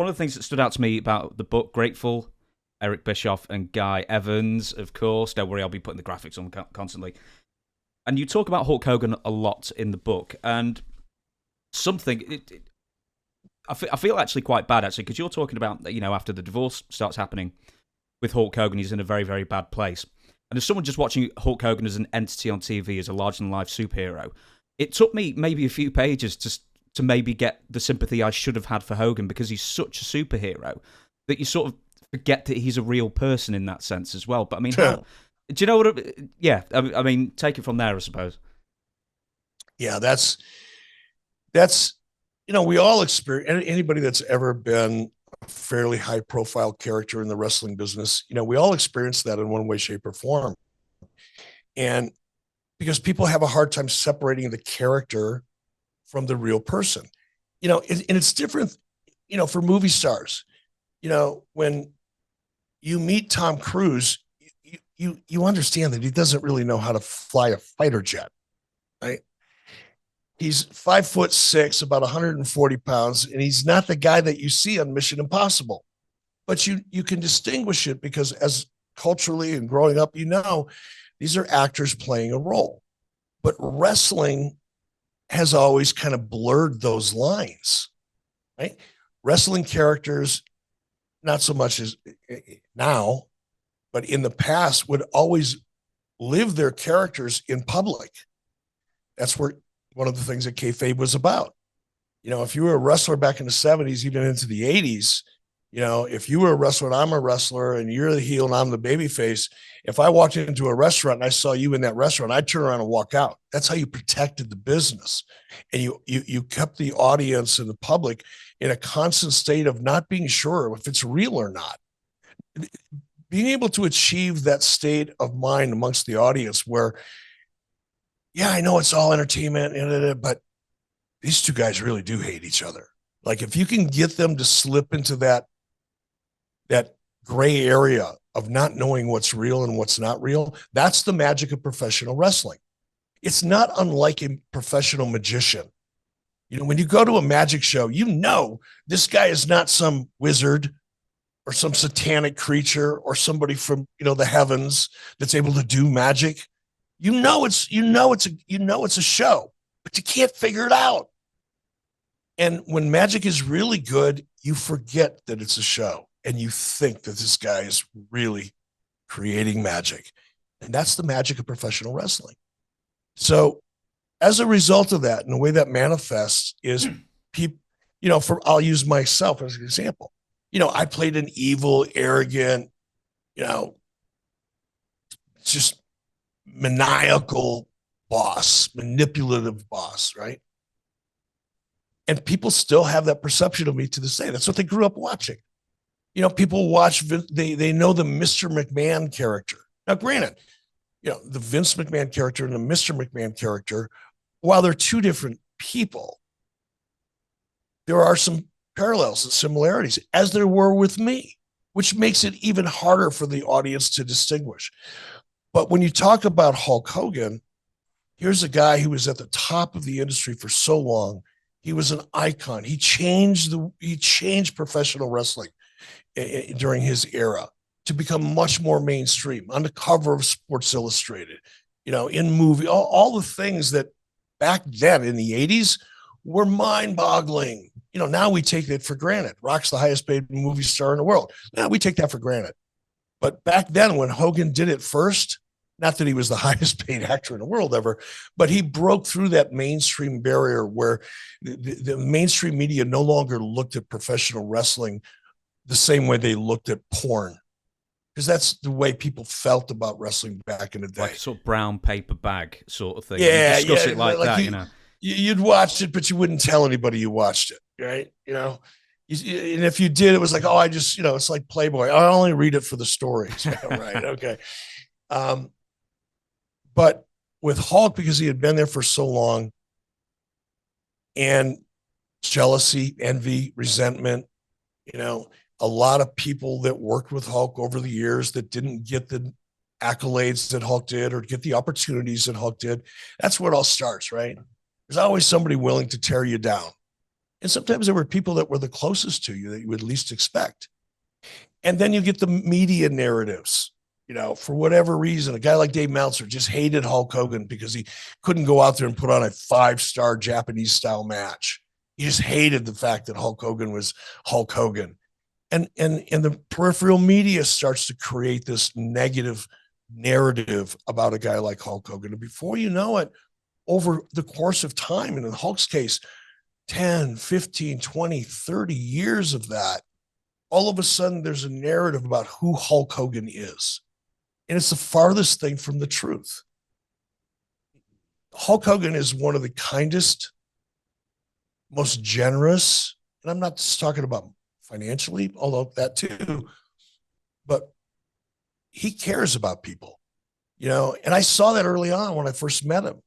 one of the things that stood out to me about the book, Grateful, Eric Bischoff and Guy Evans, of course. Don't worry, I'll be putting the graphics on constantly. And you talk about Hulk Hogan a lot in the book, and something... I feel actually quite bad, actually, because you're talking about, after the divorce starts happening with Hulk Hogan, he's in a very, very bad place. And as someone just watching Hulk Hogan as an entity on TV, as a larger-than-life superhero, it took me maybe a few pages to maybe get the sympathy I should have had for Hogan, because he's such a superhero that you sort of forget that he's a real person in that sense as well. But, I mean, do you know what... Yeah, I mean, take it from there, I suppose. Yeah, that's we all experience, anybody that's ever been a fairly high profile character in the wrestling business, we all experience that in one way, shape, or form. And because people have a hard time separating the character from the real person, and it's different, for movie stars, when you meet Tom Cruise, you understand that he doesn't really know how to fly a fighter jet, right? He's 5'6", about 140 pounds, and he's not the guy that you see on Mission Impossible. But you can distinguish it because, as culturally and growing up, these are actors playing a role. But wrestling has always kind of blurred those lines, right? Wrestling characters, not so much as now, but in the past, would always live their characters in public. That's where one of the things that kayfabe was about. If you were a wrestler back in the 70s, even into the 80s, if you were a wrestler and I'm a wrestler and you're the heel and I'm the babyface, if I walked into a restaurant and I saw you in that restaurant, I'd turn around and walk out. That's how you protected the business. And you kept the audience and the public in a constant state of not being sure if it's real or not. Being able to achieve that state of mind amongst the audience where, yeah, I know it's all entertainment, but these two guys really do hate each other. Like, if you can get them to slip into that gray area of not knowing what's real and what's not real, that's the magic of professional wrestling. It's not unlike a professional magician. When you go to a magic show, this guy is not some wizard or some satanic creature or somebody from, the heavens that's able to do magic. It's a show, but you can't figure it out. And when magic is really good, you forget that it's a show and you think that this guy is really creating magic. And that's the magic of professional wrestling. So as a result of that, and the way that manifests is people, I'll use myself as an example. I played an evil, arrogant, just maniacal boss, manipulative boss, right? And people still have that perception of me to this day. That's what they grew up watching. People watch, they know the Mr. McMahon character. Now, granted, the Vince McMahon character and the Mr. McMahon character, while they're two different people, there are some parallels and similarities, as there were with me, which makes it even harder for the audience to distinguish. But when you talk about Hulk Hogan, here's a guy who was at the top of the industry for so long. He was an icon. He changed professional wrestling during his era to become much more mainstream, on the cover of Sports Illustrated, in movie, all the things that back then in the 80s were mind-boggling. Now we take that for granted. Rock's the highest paid movie star in the world. Now we take that for granted. But back then, when Hogan did it first, not that he was the highest paid actor in the world ever, but he broke through that mainstream barrier where the mainstream media no longer looked at professional wrestling the same way they looked at porn. Because that's the way people felt about wrestling back in the day. Like sort of brown paper bag sort of thing. Yeah, you discuss it like that, You'd watch it, but you wouldn't tell anybody you watched it, right? And if you did, it was like, oh, I just, it's like Playboy. I only read it for the stories. Right, okay. But with Hulk, because he had been there for so long, and jealousy, envy, resentment, a lot of people that worked with Hulk over the years that didn't get the accolades that Hulk did or get the opportunities that Hulk did. That's where it all starts, right? There's always somebody willing to tear you down. And sometimes there were people that were the closest to you that you would least expect. And then you get the media narratives. For whatever reason, a guy like Dave Meltzer just hated Hulk Hogan because he couldn't go out there and put on a 5-star Japanese style match. He just hated the fact that Hulk Hogan was Hulk Hogan. And the peripheral media starts to create this negative narrative about a guy like Hulk Hogan. And before you know it, over the course of time, and in Hulk's case, 10, 15, 20, 30 years of that, all of a sudden there's a narrative about who Hulk Hogan is. And it's the farthest thing from the truth. Hulk Hogan is one of the kindest, most generous, and I'm not just talking about financially, although that too, but he cares about people, and I saw that early on when I first met him.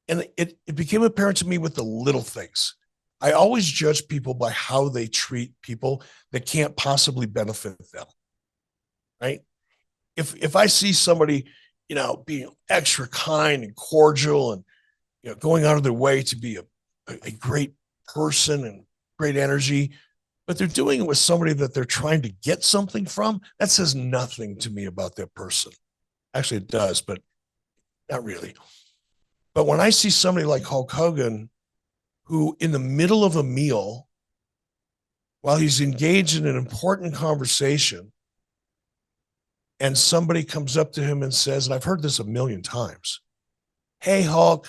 And it became apparent to me with the little things. I always judge people by how they treat people that can't possibly benefit them, right? If I see somebody, being extra kind and cordial and, going out of their way to be a great person and great energy, but they're doing it with somebody that they're trying to get something from, that says nothing to me about that person. Actually, it does, but not really. But when I see somebody like Hulk Hogan, who in the middle of a meal, while he's engaged in an important conversation, and somebody comes up to him and says, and I've heard this a million times, "Hey, Hulk,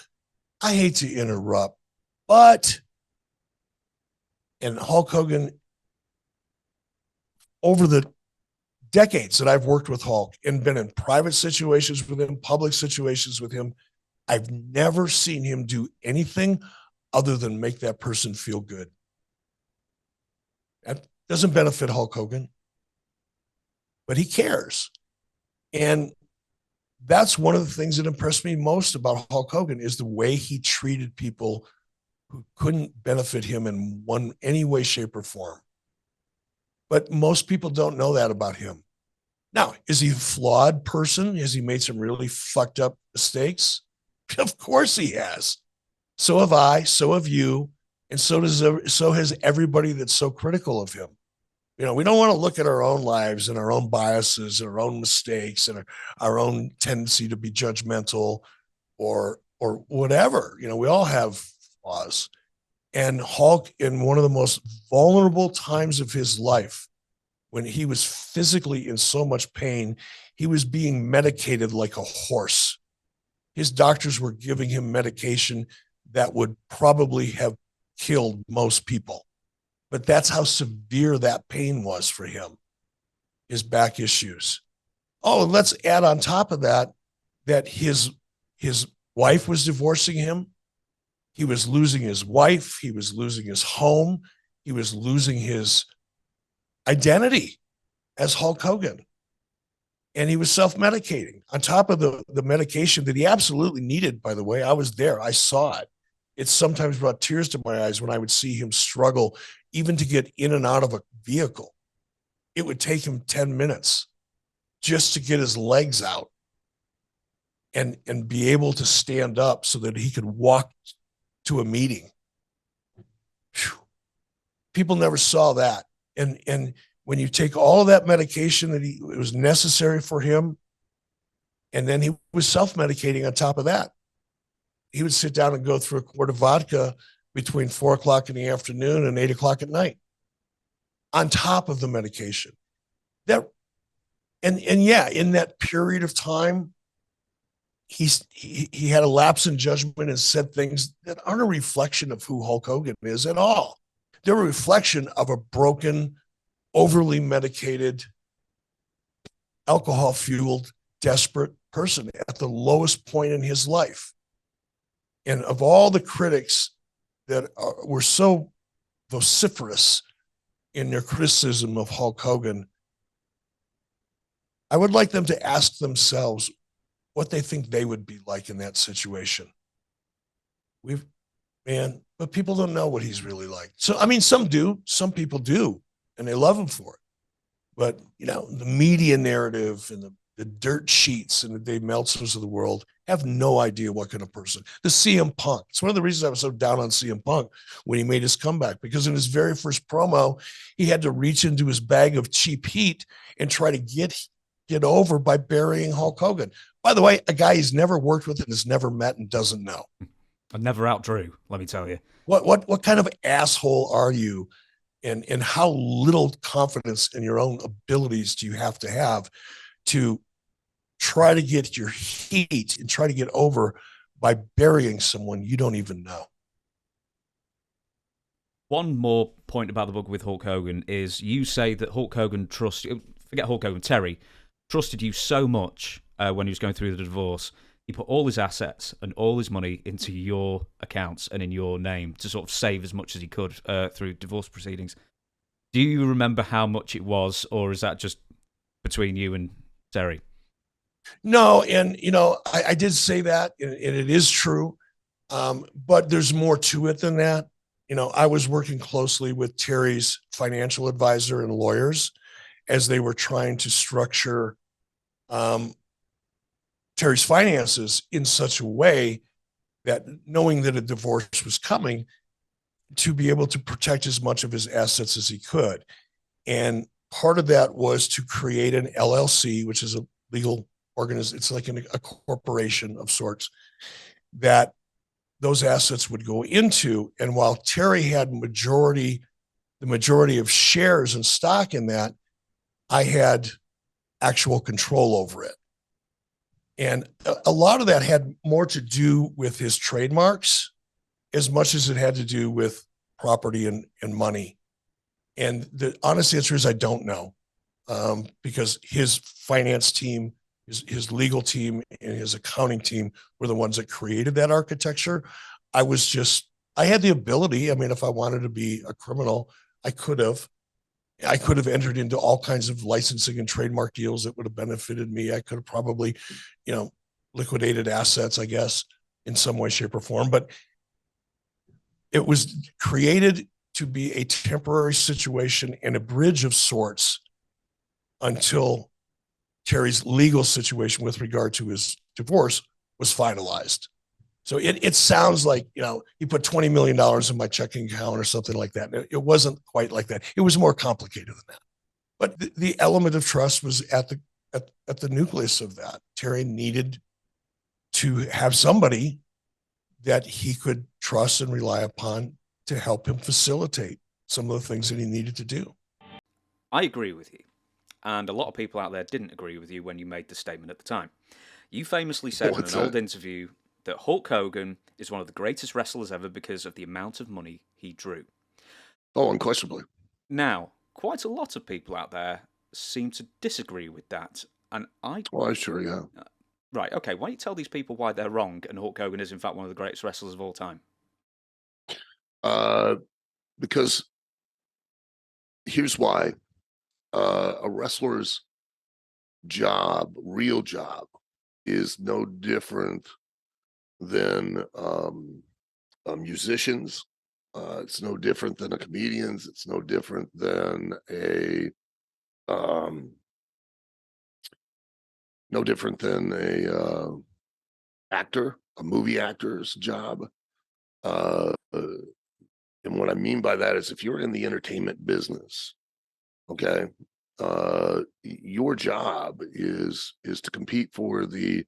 I hate to interrupt, but," and Hulk Hogan, over the decades that I've worked with Hulk and been in private situations with him, public situations with him, I've never seen him do anything other than make that person feel good. That doesn't benefit Hulk Hogan, but he cares. And that's one of the things that impressed me most about Hulk Hogan is the way he treated people who couldn't benefit him in any way, shape, or form. But most people don't know that about him. Now, is he a flawed person? Has he made some really fucked up mistakes? Of course he has. So have I, so have you, and so has everybody that's so critical of him. We don't want to look at our own lives and our own biases and our own mistakes and our own tendency to be judgmental or whatever. We all have flaws. And Hulk, in one of the most vulnerable times of his life, when he was physically in so much pain, he was being medicated like a horse. His doctors were giving him medication that would probably have killed most people. But that's how severe that pain was for him, his back issues. Oh, and let's add on top of that his wife was divorcing him. He was losing his wife. He was losing his home. He was losing his identity as Hulk Hogan. And he was self-medicating on top of the medication that he absolutely needed, by the way. I was there. I saw it. It sometimes brought tears to my eyes when I would see him struggle even to get in and out of a vehicle. It would take him 10 minutes just to get his legs out and be able to stand up so that he could walk to a meeting. Whew. People never saw that. And when you take all of that medication that it was necessary for him, and then he was self-medicating on top of that. He would sit down and go through a quart of vodka between 4:00 in the afternoon and 8:00 at night on top of the medication. And yeah, in that period of time, he had a lapse in judgment and said things that aren't a reflection of who Hulk Hogan is at all. They're a reflection of a broken, overly medicated, alcohol-fueled, desperate person at the lowest point in his life. And of all the critics that were so vociferous in their criticism of Hulk Hogan, I would like them to ask themselves what they think they would be like in that situation. But people don't know what he's really like. So, I mean, some do, some people do, and they love him for it. But, the media narrative and the Dirt Sheets and the Dave Meltzers of the world have no idea what kind of person. The CM Punk. It's one of the reasons I was so down on CM Punk when he made his comeback, because in his very first promo, he had to reach into his bag of cheap heat and try to get over by burying Hulk Hogan. By the way, a guy he's never worked with and has never met and doesn't know. I never outdrew, let me tell you. What kind of asshole are you? And how little confidence in your own abilities do you have to try to get your heat and try to get over by burying someone you don't even know? One more point about the book with Hulk Hogan is you say that Hulk Hogan forget Hulk Hogan, Terry, trusted you so much when he was going through the divorce. He put all his assets and all his money into your accounts and in your name to sort of save as much as he could through divorce proceedings. Do you remember how much it was, or is that just between you and Terry? No, and I did say that, and it is true, but there's more to it than that. I was working closely with Terry's financial advisor and lawyers as they were trying to structure Terry's finances in such a way that, knowing that a divorce was coming, to be able to protect as much of his assets as he could. And part of that was to create an LLC, which is a legal organization. It's like a corporation of sorts that those assets would go into. And while Terry had the majority of shares and stock in that, I had actual control over it. And a lot of that had more to do with his trademarks as much as it had to do with property and money. And the honest answer is I don't know, because his finance team, his legal team, and his accounting team were the ones that created that architecture. I had the ability. I mean, if I wanted to be a criminal, I could have entered into all kinds of licensing and trademark deals that would have benefited me. I could have probably, liquidated assets, I guess, in some way, shape, or form. But it was created to be a temporary situation and a bridge of sorts until Terry's legal situation with regard to his divorce was finalized. So it sounds like, he put $20 million in my checking account or something like that. It wasn't quite like that. It was more complicated than that. But the element of trust was at the nucleus of that. Terry needed to have somebody that he could trust and rely upon to help him facilitate some of the things that he needed to do. I agree with you. And a lot of people out there didn't agree with you when you made the statement at the time. You famously said in an old interview that Hulk Hogan is one of the greatest wrestlers ever because of the amount of money he drew. Oh, unquestionably. Now, quite a lot of people out there seem to disagree with that. And Well, sure, yeah. Right, okay. Why don't you tell these people why they're wrong and Hulk Hogan is in fact one of the greatest wrestlers of all time? Because here's why. A wrestler's real job, is no different than musicians. It's no different than a comedian's. It's no different than a actor, a movie actor's job. And what I mean by that is, if you're in the entertainment business, okay, your job is to compete for the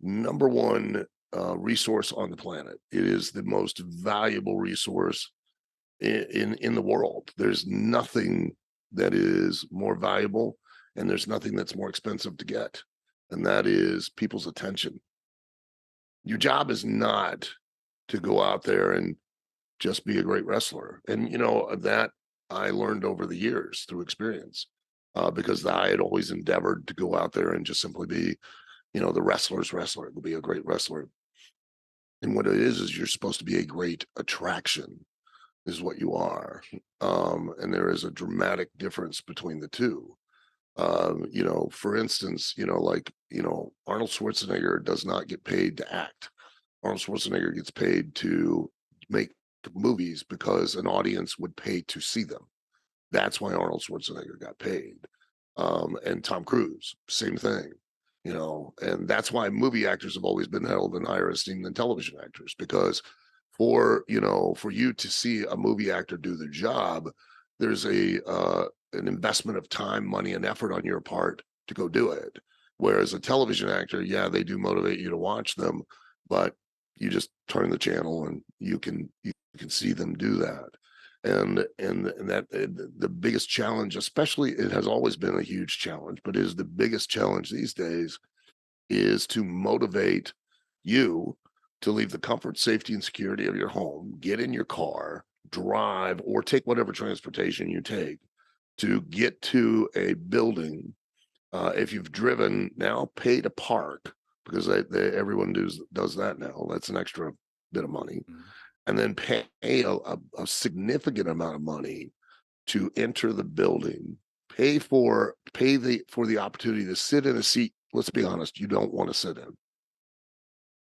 number one resource on the planet. It is the most valuable resource in the world. There's nothing that is more valuable, and there's nothing that's more expensive to get, and that is people's attention. Your job is not to go out there and just be a great wrestler. And that I learned over the years through experience, because I had always endeavored to go out there and just simply be, the wrestler's wrestler, to be a great wrestler. And what it is you're supposed to be a great attraction, is what you are. And there is a dramatic difference between the two. For instance, Arnold Schwarzenegger does not get paid to act. Arnold Schwarzenegger gets paid to make movies because an audience would pay to see them. That's why Arnold Schwarzenegger got paid. And Tom Cruise, same thing. and that's why movie actors have always been held in higher esteem than television actors, because for you to see a movie actor do their job, there's an investment of time, money, and effort on your part to go do it. Whereas a television actor, yeah, they do motivate you to watch them, but you just turn the channel and you can see them do that. And that the biggest challenge, especially, it has always been a huge challenge, but is the biggest challenge these days, is to motivate you to leave the comfort, safety, and security of your home, get in your car, drive, or take whatever transportation you take to get to a building. If you've driven, now pay to park, because everyone does that now. That's an extra bit of money. And then pay a significant amount of money to enter the building, for the opportunity to sit in a seat, let's be honest, you don't want to sit in,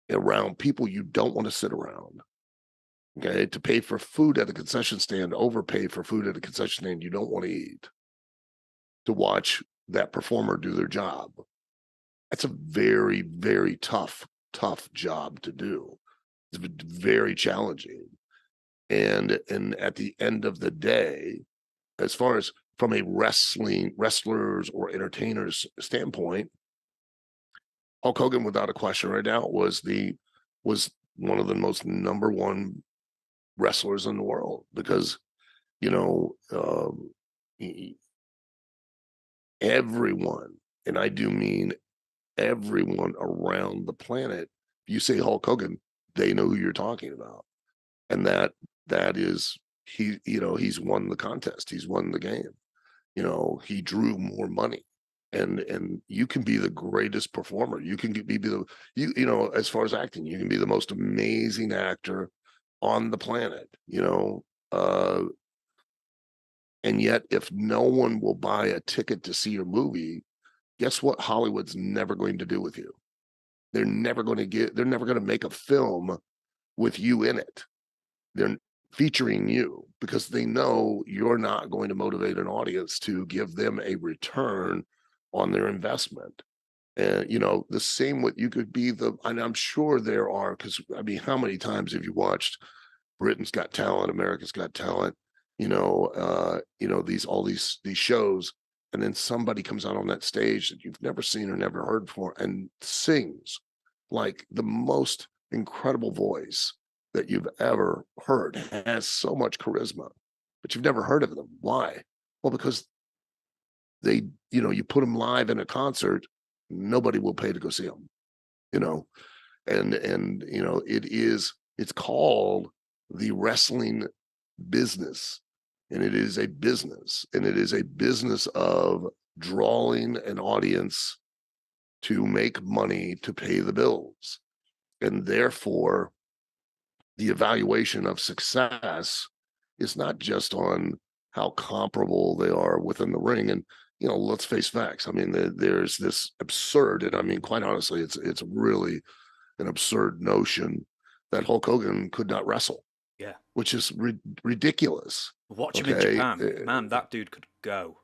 around people you don't want to sit around. Okay, to pay for food at a concession stand, overpay for food at a concession stand you don't want to eat, to watch that performer do their job. That's a very, very tough job to do. It's very challenging. And at the end of the day, as far as from a wrestlers or entertainers standpoint, Hulk Hogan, without a question right now, was one of the most number one wrestlers in the world, because everyone, and I do mean everyone around the planet, if you say Hulk Hogan, they know who you're talking about. And that is, he's won the contest, he's won the game. He drew more money, and you can be the greatest performer, you can be as far as acting, you can be the most amazing actor on the planet, and yet if no one will buy a ticket to see your movie, guess what Hollywood's never going to do with you? They're never going to make a film with you in it. They're featuring you because they know you're not going to motivate an audience to give them a return on their investment. And the same with, you could be and I'm sure there are, because I mean, how many times have you watched Britain's Got Talent, America's Got Talent, these shows, and then somebody comes out on that stage that you've never seen or never heard before and sings like the most incredible voice that you've ever heard, has so much charisma, but you've never heard of them. Why? Well, because they, you put them live in a concert, nobody will pay to go see them, and it's called the wrestling business, and it is a business, of drawing an audience to make money to pay the bills. And therefore, the evaluation of success is not just on how comparable they are within the ring. And, let's face facts. I mean, there's this absurd, and I mean, quite honestly, it's really an absurd notion that Hulk Hogan could not wrestle. Yeah. Which is ridiculous. Watch him in Japan. Man, that dude could go.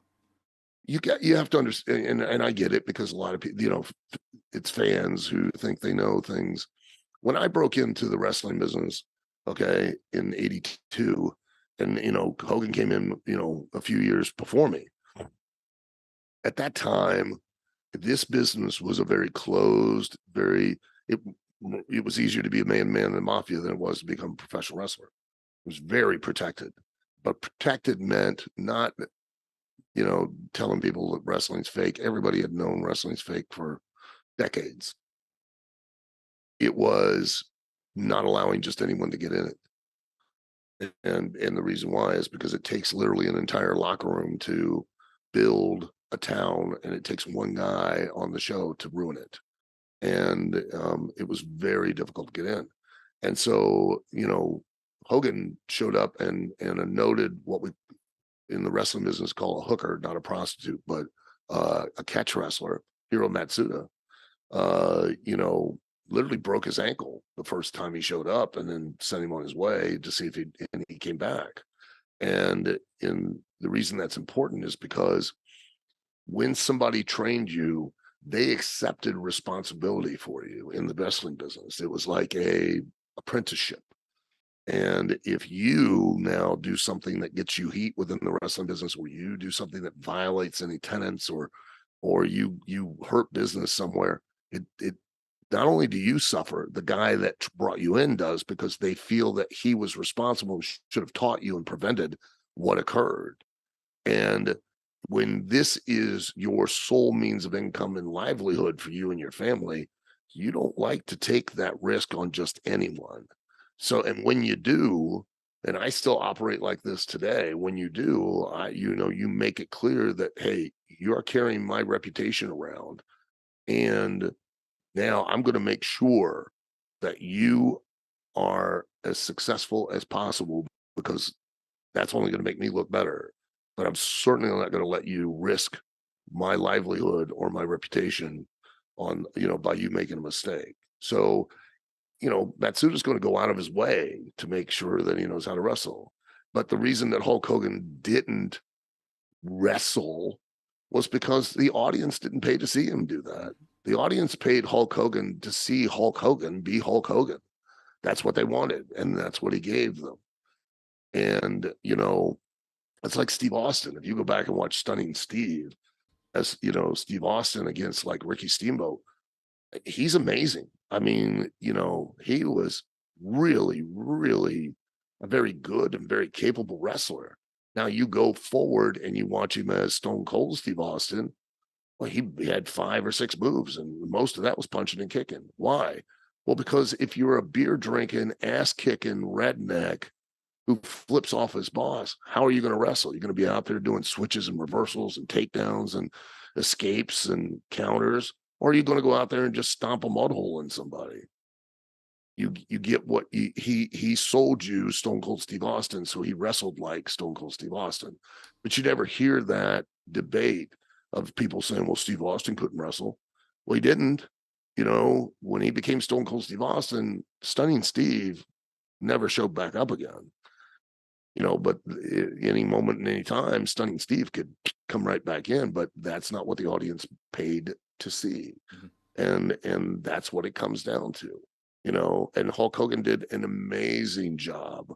You have to understand, and I get it, because a lot of people, it's fans who think they know things. When I broke into the wrestling business, okay, in '82, and Hogan came in, a few years before me. At that time, this business was a very closed, it was easier to be a man in the mafia than it was to become a professional wrestler. It was very protected, but protected meant not, telling people that wrestling's fake. Everybody had known wrestling's fake for decades. It was not allowing just anyone to get in it. And the reason why is because it takes literally an entire locker room to build a town, and it takes one guy on the show to ruin it. And it was very difficult to get in. And so, Hogan showed up and a noted, what we in the wrestling business call a hooker, not a prostitute, but a catch wrestler, Hiro Matsuda, literally broke his ankle the first time he showed up, and then sent him on his way to see if he came back. And the reason that's important is because when somebody trained you they accepted responsibility for you in the wrestling business. It was like a apprenticeship. And if you now do something that gets you heat within the wrestling business, or you do something that violates any tenets, or you hurt business somewhere, it not only do you suffer, the guy that brought you in does, because they feel that he was responsible, should have taught you and prevented what occurred. And when this is your sole means of income and livelihood for you and your family, you don't like to take that risk on just anyone. So, and when you do, and I still operate like this today, when you do, you make it clear that, hey, you're carrying my reputation around, and now I'm going to make sure that you are as successful as possible, because that's only going to make me look better. But I'm certainly not going to let you risk my livelihood or my reputation on, by you making a mistake. So, Matsuda's going to go out of his way to make sure that he knows how to wrestle. But the reason that Hulk Hogan didn't wrestle was because the audience didn't pay to see him do that. The audience paid Hulk Hogan to see Hulk Hogan be Hulk Hogan. That's what they wanted, and that's what he gave them. And, it's like Steve Austin. If you go back and watch Stunning Steve, as Steve Austin against like Ricky Steamboat, he's amazing. I mean, he was really, really a very good and very capable wrestler. Now you go forward and you watch him as Stone Cold Steve Austin. Well, he had 5 or 6 moves, and most of that was punching and kicking. Why? Well, because if you're a beer drinking, ass kicking redneck who flips off his boss, how are you going to wrestle? You're going to be out there doing switches and reversals and takedowns and escapes and counters, or are you going to go out there and just stomp a mud hole in somebody? You get what he sold you, Stone Cold Steve Austin, so he wrestled like Stone Cold Steve Austin. But you never hear that debate of people saying, well, Steve Austin couldn't wrestle. Well, he didn't. When he became Stone Cold Steve Austin, Stunning Steve never showed back up again. But any moment and any time, Stunning Steve could come right back in, but that's not what the audience paid to see. Mm-hmm. And that's what it comes down to, and Hulk Hogan did an amazing job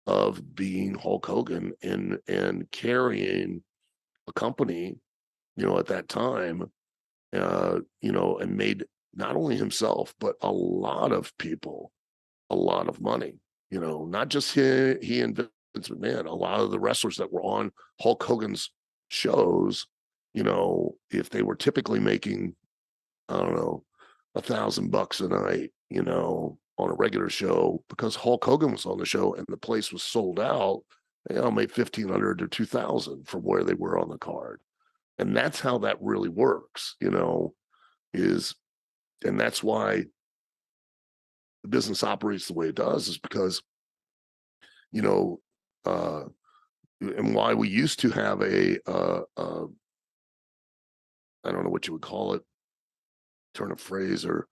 of being Hulk Hogan and carrying a company, at that time, and made not only himself, but a lot of people a lot of money, not just he and Vince McMahon, a lot of the wrestlers that were on Hulk Hogan's shows, if they were typically making, I don't know, $1,000 a night, on a regular show, because Hulk Hogan was on the show and the place was sold out, they all made $1,500 to $2,000 from where they were on the card. And that's how that really works, and that's why the business operates the way it does, is because, and why we used to have I don't know what you would call it, turn of phrase or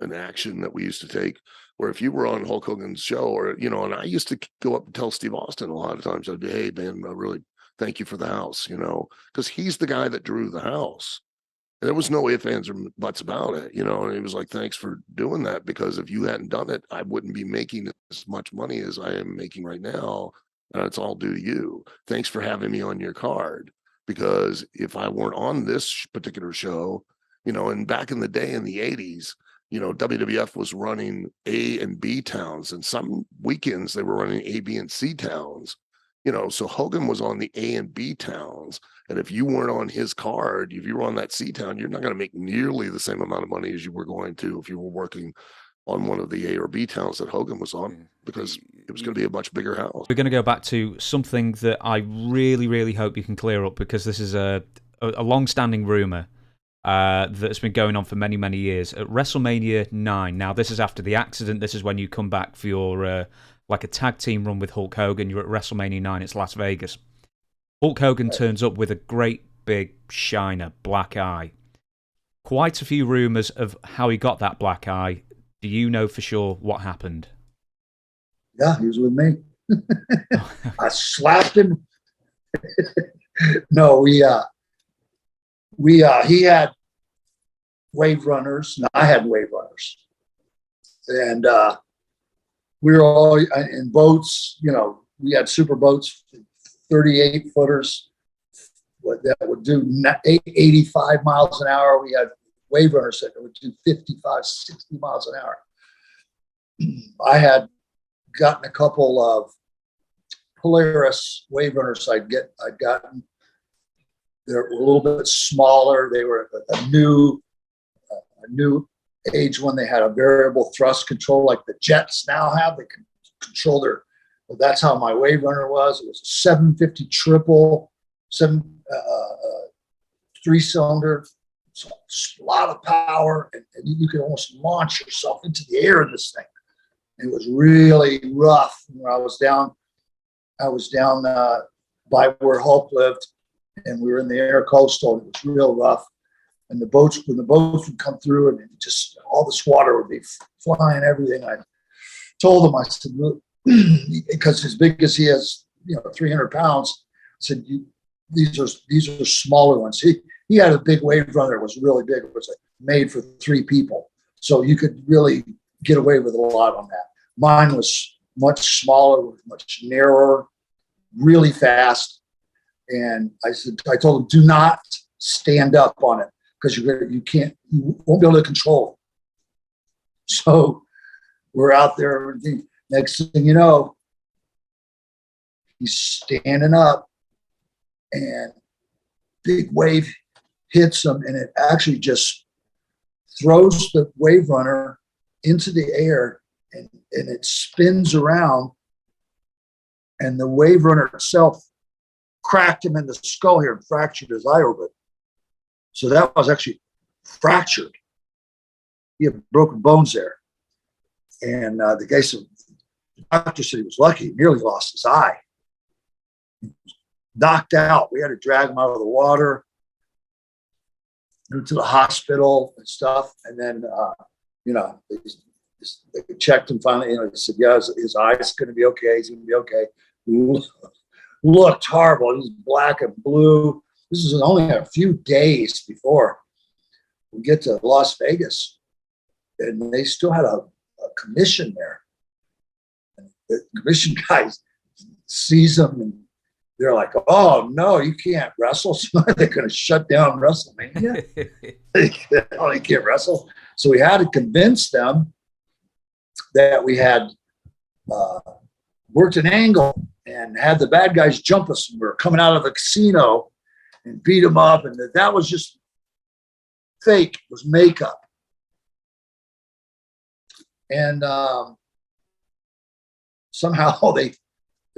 an action that we used to take, where if you were on Hulk Hogan's show, or, and I used to go up and tell Steve Austin a lot of times, I'd be, hey man, I really thank you for the house, because he's the guy that drew the house. There was no ifs, ands, or buts about it, and he was like, thanks for doing that, because if you hadn't done it, I wouldn't be making as much money as I am making right now. And it's all due to you. Thanks for having me on your card, because if I weren't on this particular show, and back in the day in the 80s, WWF was running A and B towns, and some weekends they were running A, B, and C towns. So Hogan was on the A and B towns. And if you weren't on his card, if you were on that C town, you're not going to make nearly the same amount of money as you were going to if you were working on one of the A or B towns that Hogan was on, because it was going to be a much bigger house. We're going to go back to something that I really, really hope you can clear up, because this is a long-standing rumor that's been going on for many, many years. At WrestleMania 9, now this is after the accident, this is when you come back for your like a tag team run with Hulk Hogan. You're at WrestleMania 9, it's Las Vegas. Hulk Hogan turns up with a great big shiner, black eye. Quite a few rumors of how he got that black eye. Do you know for sure what happened? Yeah, he was with me. I slapped him. No, he had wave runners, and I had wave runners, and we were all in boats. You know, we had super boats, 38 footers, that would do 85 miles an hour. We had wave runners that would do 55, 60 miles an hour. I had gotten a couple of Polaris wave runners. I'd gotten. They were a little bit smaller. They were a new age when they had a variable thrust control like the jets now have. They can control their. Well, that's how my wave runner was. It was a 750 triple, 3-cylinder. So a lot of power, and you could almost launch yourself into the air in this thing. It was really rough. When I was down by where Hulk lived, and we were in the air coastal. And it was real rough, and when the boats would come through, and just all this water would be flying everything. I told him, I said, because as big as he is, 300 pounds, I said, these are smaller ones. He had a big wave runner. It was really big. It was made for 3 people, so you could really get away with a lot on that. Mine was much smaller, much narrower, really fast. And I told him, do not stand up on it because you won't be able to control it. So we're out there. Next thing you know, he's standing up, and big wave hits him, and it actually just throws the wave runner into the air, and it spins around, and the wave runner itself cracked him in the skull here and fractured his eye orbit. So that was actually fractured. He had broken bones there. And the guy said, the doctor said he was lucky. He nearly lost his eye. He was knocked out. We had to drag him out of the water, to the hospital and stuff. And then, they checked him finally. They said, yeah, his eye's going to be okay. He's going to be okay. Looked horrible. He was black and blue. This is only a few days before we get to Las Vegas, and they still had a commission there. And the commission guys sees them, and they're like, "Oh no, you can't wrestle." So they're going to shut down WrestleMania. They can't wrestle. So we had to convince them that we had worked an angle and had the bad guys jump us. We were coming out of a casino and beat them up, and that was just fake. It was makeup. And somehow they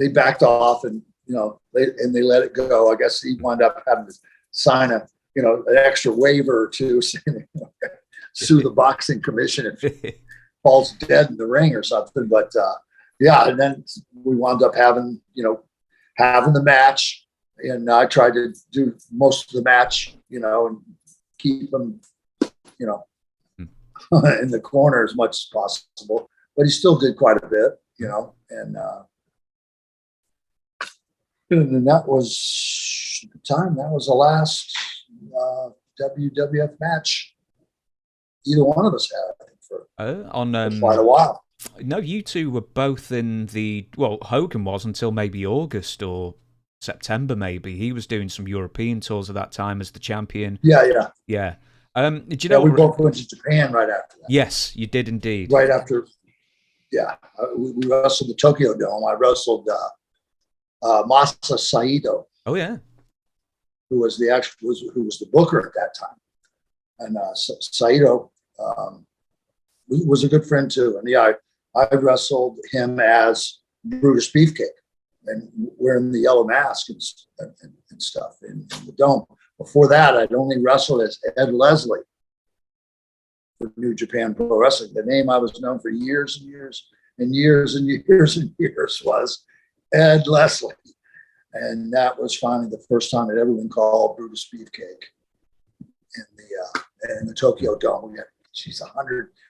backed off, and they let it go. I guess he wound up having to sign an extra waiver or two, saying sue the boxing commission if he falls dead in the ring or something. But yeah, and then we wound up having the match, and I tried to do most of the match, and keep him, in the corner as much as possible. But he still did quite a bit, and that was the time. That was the last WWF match either one of us had, I think, for quite a while. No, you two were both in Hogan was until maybe August or September, maybe. He was doing some European tours at that time as the champion. Yeah. Did you know? We both went to Japan right after that. Yes, you did indeed. Right after, yeah. We wrestled the Tokyo Dome. I wrestled Masa Saito. Oh, yeah. Who was the booker at that time. And Saito was a good friend too. And yeah, I wrestled him as Brutus Beefcake, and wearing the yellow mask and stuff in the dome. Before that, I'd only wrestled as Ed Leslie for New Japan Pro Wrestling. The name I was known for years and years and years and years and years was Ed Leslie. And that was finally the first time it ever been called Brutus Beefcake in the Tokyo Dome.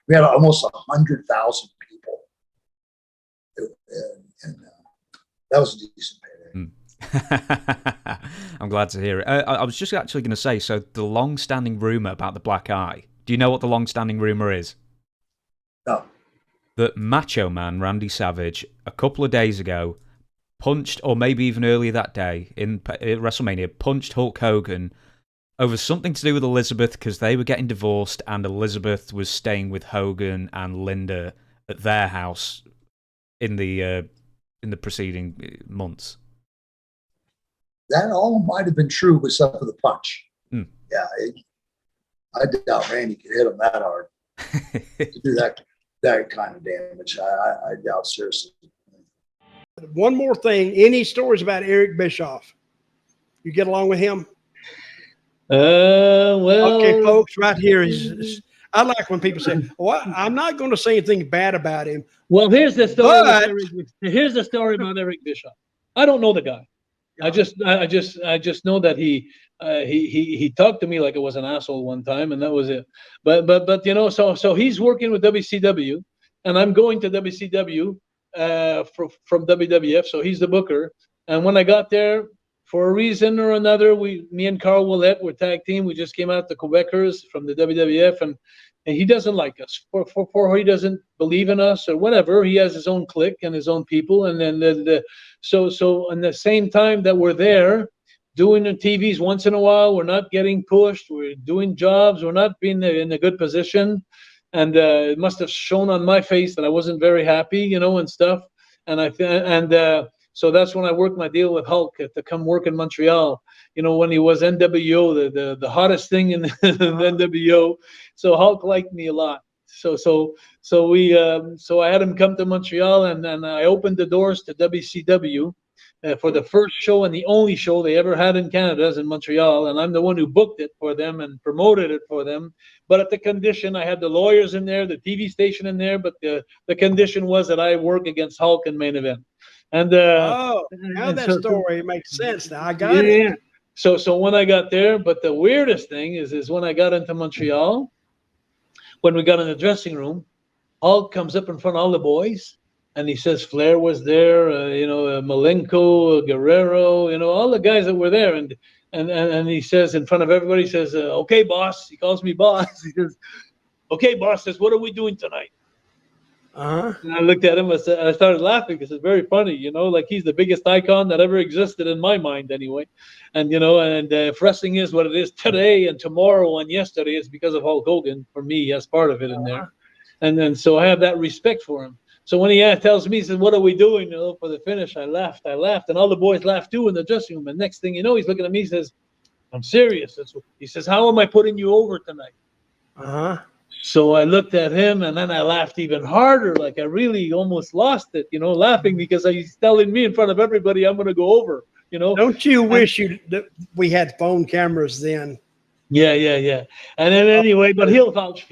We had almost 100,000 people. And that was a decent payday. I'm glad to hear it. I was just actually going to say, so the long-standing rumor about the black eye. Do you know what the long-standing rumor is? No. That Macho Man Randy Savage, a couple of days ago, punched, or maybe even earlier that day in WrestleMania, punched Hulk Hogan over something to do with Elizabeth because they were getting divorced and Elizabeth was staying with Hogan and Linda at their house in the preceding months. That all might have been true, except for the punch. Mm. Yeah, I doubt Randy could hit him that hard to do that kind of damage. I doubt seriously. One more thing. Any stories about Eric Bischoff? You get along with him? Well. Okay, folks, right here is. I like when people say, "Well, I'm not going to say anything bad about him." Well, here's the story. But, here's the story about Eric Bischoff. I don't know the guy. Yeah. I just know that he talked to me like I was an asshole one time, and that was it. But you know, so he's working with WCW, and I'm going to WCW from WWF. So he's the booker. And when I got there, for a reason or another, me and Carl Willett were tag team. We just came out the Quebecers from the WWF, and he doesn't like us. For he doesn't believe in us or whatever. He has his own clique and his own people. And then so in the same time that we're there doing the TVs once in a while, we're not getting pushed. We're doing jobs. We're not being in a good position. And it must have shown on my face that I wasn't very happy, you know, and stuff. So that's when I worked my deal with Hulk to come work in Montreal. You know, when he was NWO, the hottest thing in the NWO. So Hulk liked me a lot. So I had him come to Montreal, and I opened the doors to WCW for the first show and the only show they ever had in Canada is in Montreal. And I'm the one who booked it for them and promoted it for them. But at the condition, I had the lawyers in there, the TV station in there, but the condition was that I work against Hulk in main event. And now that story makes sense. Now I got it. So when I got there, but the weirdest thing is when I got into Montreal, when we got in the dressing room, Hulk comes up in front of all the boys, and he says Flair was there, you know, Malenko, Guerrero, you know, all the guys that were there, and he says in front of everybody, he says, "Okay, boss." He calls me boss. He says, "Okay, boss." Says, "What are we doing tonight?" And I looked at him. I started laughing because it's very funny, you know, like he's the biggest icon that ever existed in my mind, anyway. And you know, and if wrestling is what it is today and tomorrow and yesterday, it's because of Hulk Hogan for me as part of it in there. And then so I have that respect for him. So when he tells me, he says, "What are we doing?" You know, for the finish, I laughed, and all the boys laughed too in the dressing room. And next thing you know, he's looking at me, he says, "I'm serious." He says, "How am I putting you over tonight?" So I looked at him, and then I laughed even harder, like I really almost lost it, you know, laughing because he's telling me in front of everybody I'm going to go over, you know. Don't you wish we had phone cameras then? Yeah. And then anyway, but he'll vouch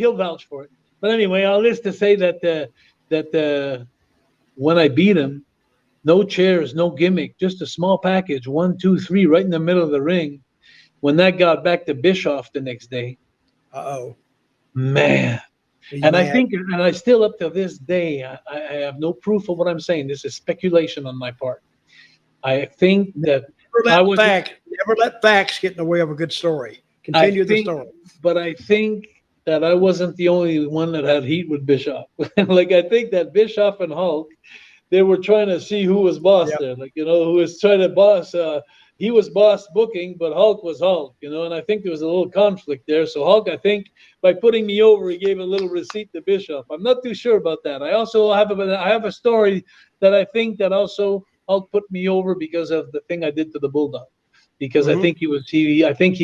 for it. But anyway, all this to say that when I beat him, no chairs, no gimmick, just a small package, 1, 2, 3, right in the middle of the ring. When that got back to Bischoff the next day, man. And I think, and I still up to this day, I have no proof of what I'm saying. This is speculation on my part. I think that never let facts get in the way of a good story. Continue the story. But I think that I wasn't the only one that had heat with Bischoff. Like I think that Bischoff and Hulk, they were trying to see who was boss there. Like, you know, who was trying to boss. He was boss booking, but Hulk was Hulk, you know, and I think there was a little conflict there. So Hulk, I think, by putting me over, he gave a little receipt to Bischoff. I'm not too sure about that. I also have a story that I think that also Hulk put me over because of the thing I did to the Bulldog. Because I think he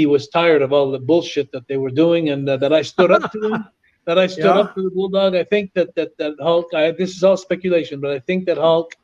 was tired of all the bullshit that they were doing, and that I stood up to him. That I stood up to the Bulldog. I think that Hulk. This is all speculation, but I think that Hulk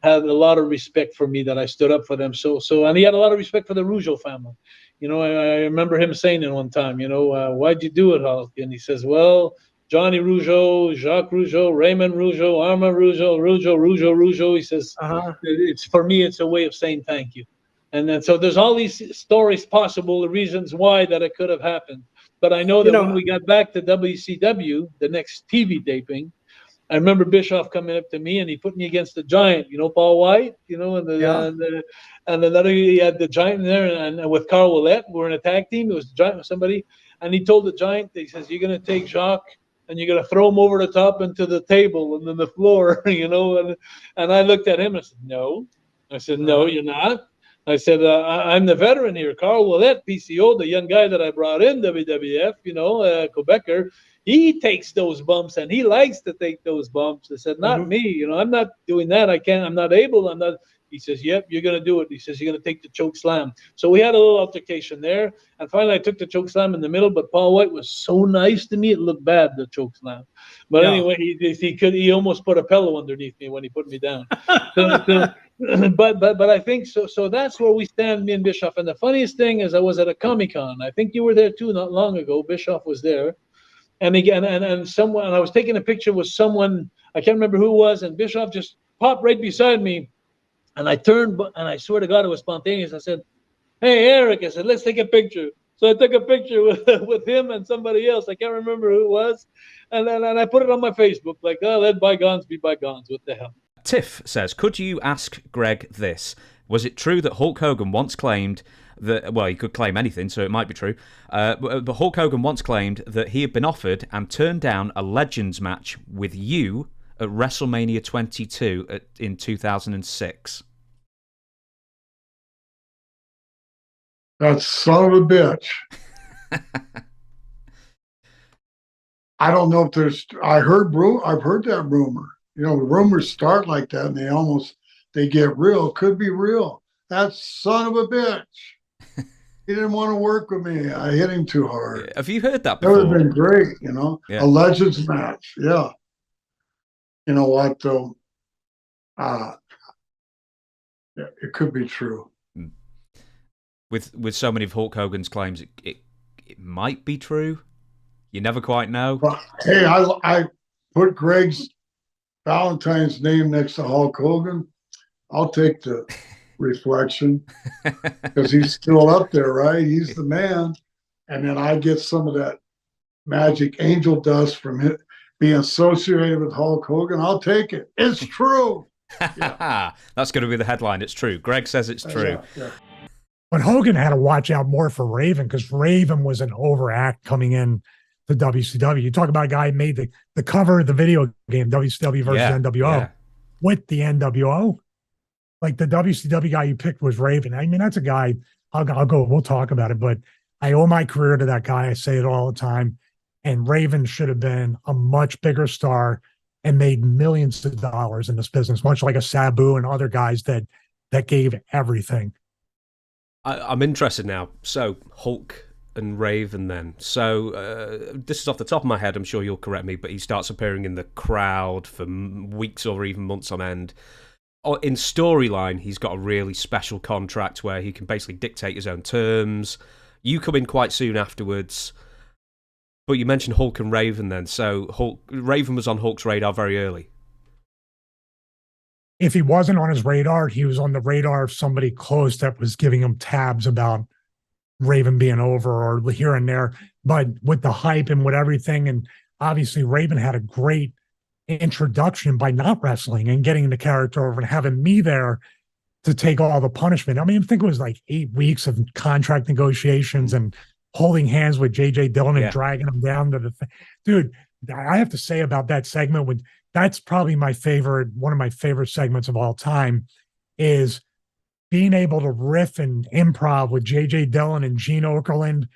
had a lot of respect for me, that I stood up for them. So, and he had a lot of respect for the Rougeau family. You know, I remember him saying it one time, you know, "Why'd you do it, Hulk?" And he says, "Well, Johnny Rougeau, Jacques Rougeau, Raymond Rougeau, Armand Rougeau." He says, "It's for me, it's a way of saying thank you." And then, so there's all these stories possible, the reasons why that it could have happened. But I know that when we got back to WCW, the next TV taping, I remember Bischoff coming up to me and he put me against the Giant, Paul White, and another, he had the Giant in there, and with Carl Ouellette, we're in a tag team. It was the Giant with somebody, and he told the Giant, he says, "You're going to take Jacques and you're going to throw him over the top into the table and then the floor," and I looked at him and I said, "No." I said, "No, you're not." I said, "I'm the veteran here. Carl Ouellette, PCO, the young guy that I brought in WWF, Quebecer, he takes those bumps and he likes to take those bumps." I said, "Not me. I'm not doing that. I can't. I'm not able. I'm not." He says, "Yep, you're going to do it." He says, "You're going to take the choke slam." So we had a little altercation there. And finally, I took the choke slam in the middle, but Paul White was so nice to me, it looked bad, the choke slam. But anyway, he almost put a pillow underneath me when he put me down. But I think so. So that's where we stand, me and Bischoff. And the funniest thing is, I was at a Comic-Con. I think you were there too, not long ago. Bischoff was there. And again, and someone, and I was taking a picture with someone, I can't remember who it was, and Bischoff just popped right beside me. And I turned, and I swear to God, it was spontaneous. I said, "Hey, Eric," I said, "let's take a picture." So I took a picture with him and somebody else. I can't remember who it was. And then I put it on my Facebook, like, "Oh, let bygones be bygones. What the hell?" Tiff says, could you ask Greg this? Was it true that Hulk Hogan once claimed that, well, he could claim anything, so it might be true, but Hulk Hogan once claimed that he had been offered and turned down a Legends match with you at WrestleMania 22 in 2006? That son of a bitch. I don't know if there's. I've heard that rumor. The rumors start like that, and they get real. Could be real. That son of a bitch. He didn't want to work with me. I hit him too hard. Have you heard that before? That would have been great. Yeah. A Legends match. Yeah. You know what though? Yeah, it could be true. With so many of Hulk Hogan's claims, it might be true. You never quite know. But, hey, I put Greg's Valentine's name next to Hulk Hogan. I'll take the reflection because he's still up there, right? He's the man. And then I get some of that magic angel dust from it being associated with Hulk Hogan. I'll take it. It's true. Yeah. That's going to be the headline. It's true. Greg says it's true. Yeah. But Hogan had to watch out more for Raven because Raven was an overact coming in to WCW. You talk about a guy who made the cover of the video game, WCW versus NWO, with the NWO. Like the WCW guy you picked was Raven. I mean, that's a guy, we'll talk about it, but I owe my career to that guy. I say it all the time. And Raven should have been a much bigger star and made millions of dollars in this business, much like a Sabu and other guys that gave everything. I'm interested now. So Hulk and Raven then. So this is off the top of my head. I'm sure you'll correct me, but he starts appearing in the crowd for weeks or even months on end. In storyline, he's got a really special contract where he can basically dictate his own terms. You come in quite soon afterwards. But you mentioned Hulk and Raven then. So Raven was on Hulk's radar very early. If he wasn't on his radar, he was on the radar of somebody close that was giving him tabs about Raven being over or here and there. But with the hype and with everything, and obviously Raven had a great introduction by not wrestling and getting the character over and having me there to take all the punishment. I mean, I think it was like 8 weeks of contract negotiations and holding hands with J.J. Dillon and dragging him down to the thing. Dude, I have to say about that segment, that's probably one of my favorite segments of all time, is being able to riff and improv with J.J. Dillon and Gene Okerlund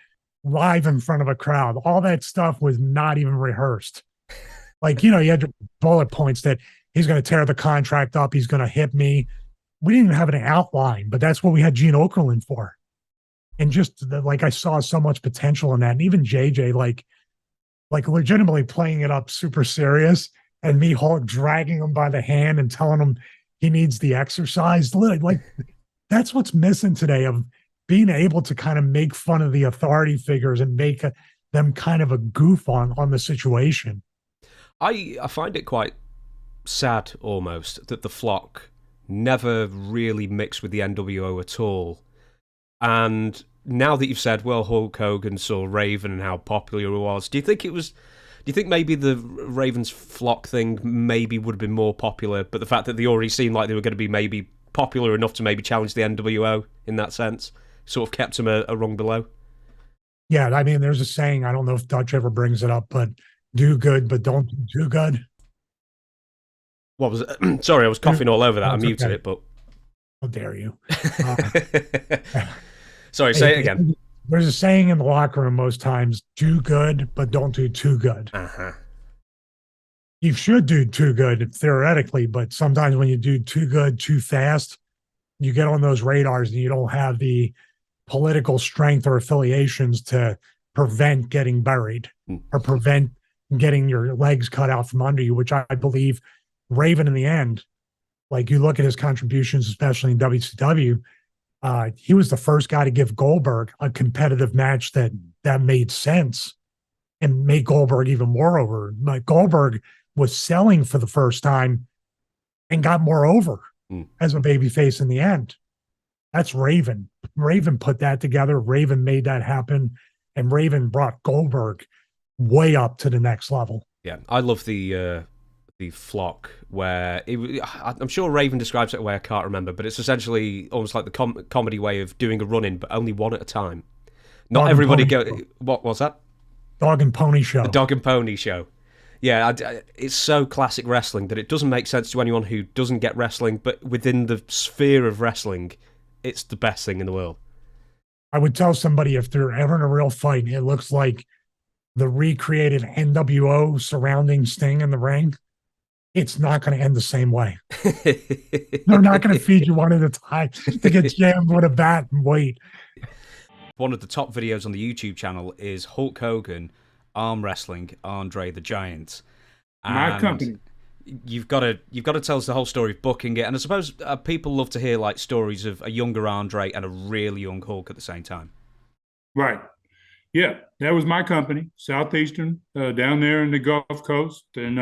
live in front of a crowd. All that stuff was not even rehearsed. Like, you had your bullet points that he's going to tear the contract up, he's going to hit me. We didn't even have an outline, but that's what we had Gene Okerlund for. And just I saw so much potential in that. And even JJ, like legitimately playing it up super serious, and me dragging him by the hand and telling him he needs the exercise. Like that's what's missing today, of being able to kind of make fun of the authority figures and make them kind of a goof on the situation. I find it quite sad almost that the Flock never really mixed with the NWO at all. And now that you've said, well, Hulk Hogan saw Raven and how popular he was, do you think it was you think maybe the Ravens flock thing maybe would have been more popular, but the fact that they already seemed like they were going to be maybe popular enough to maybe challenge the NWO in that sense sort of kept them a rung below? Yeah, I mean, there's a saying, I don't know if Dutch ever brings it up, but do good, but don't do too good. What was it? Sorry, I was coughing all over that. I muted it, but... How dare you? Sorry, say it again. There's a saying in the locker room most times, do good, but don't do too good. Uh-huh. You should do too good, theoretically, but sometimes when you do too good, too fast, you get on those radars and you don't have the political strength or affiliations to prevent getting buried or prevent getting your legs cut out from under you, which I believe Raven in the end, like you look at his contributions, especially in WCW, he was the first guy to give Goldberg a competitive match that made sense and made Goldberg even more over. Like Goldberg was selling for the first time and got more over as a babyface in the end. That's Raven. Raven put that together. Raven made that happen. And Raven brought Goldberg way up to the next level. Yeah, I love the flock where I'm sure Raven describes it a way I can't remember, but it's essentially almost like the comedy way of doing a run-in, but only one at a time. Not everybody go. What was that? Dog and Pony Show. The Dog and Pony Show. Yeah, it's so classic wrestling that it doesn't make sense to anyone who doesn't get wrestling, but within the sphere of wrestling, it's the best thing in the world. I would tell somebody if they're ever in a real fight, it looks like the recreated NWO surrounding Sting in the ring, it's not going to end the same way. They're not going to feed you one at a time to get jammed with a bat and wait. One of the top videos on the YouTube channel is Hulk Hogan arm wrestling Andre the Giant. My company. You've got to tell us the whole story of booking it, and I suppose people love to hear like stories of a younger Andre and a really young Hulk at the same time. Right. Yeah, that was my company, Southeastern, down there in the Gulf Coast, and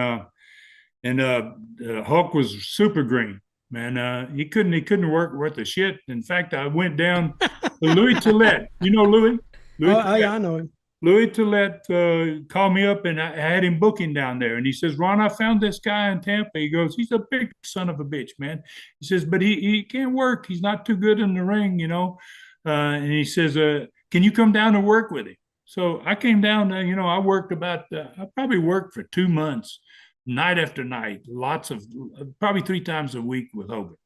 Hulk was super green, man. He couldn't work worth a shit. In fact, I went down to Louis Tillett. You know Louis? I know him. Louis Tillett called me up, and I had him booking down there. And he says, Ron, I found this guy in Tampa. He goes, he's a big son of a bitch, man. He says, but he can't work. He's not too good in the ring, you know. And he says, can you come down and work with him? So I came down, I worked I probably worked for 2 months, night after night, probably 3 times a week with Hogan,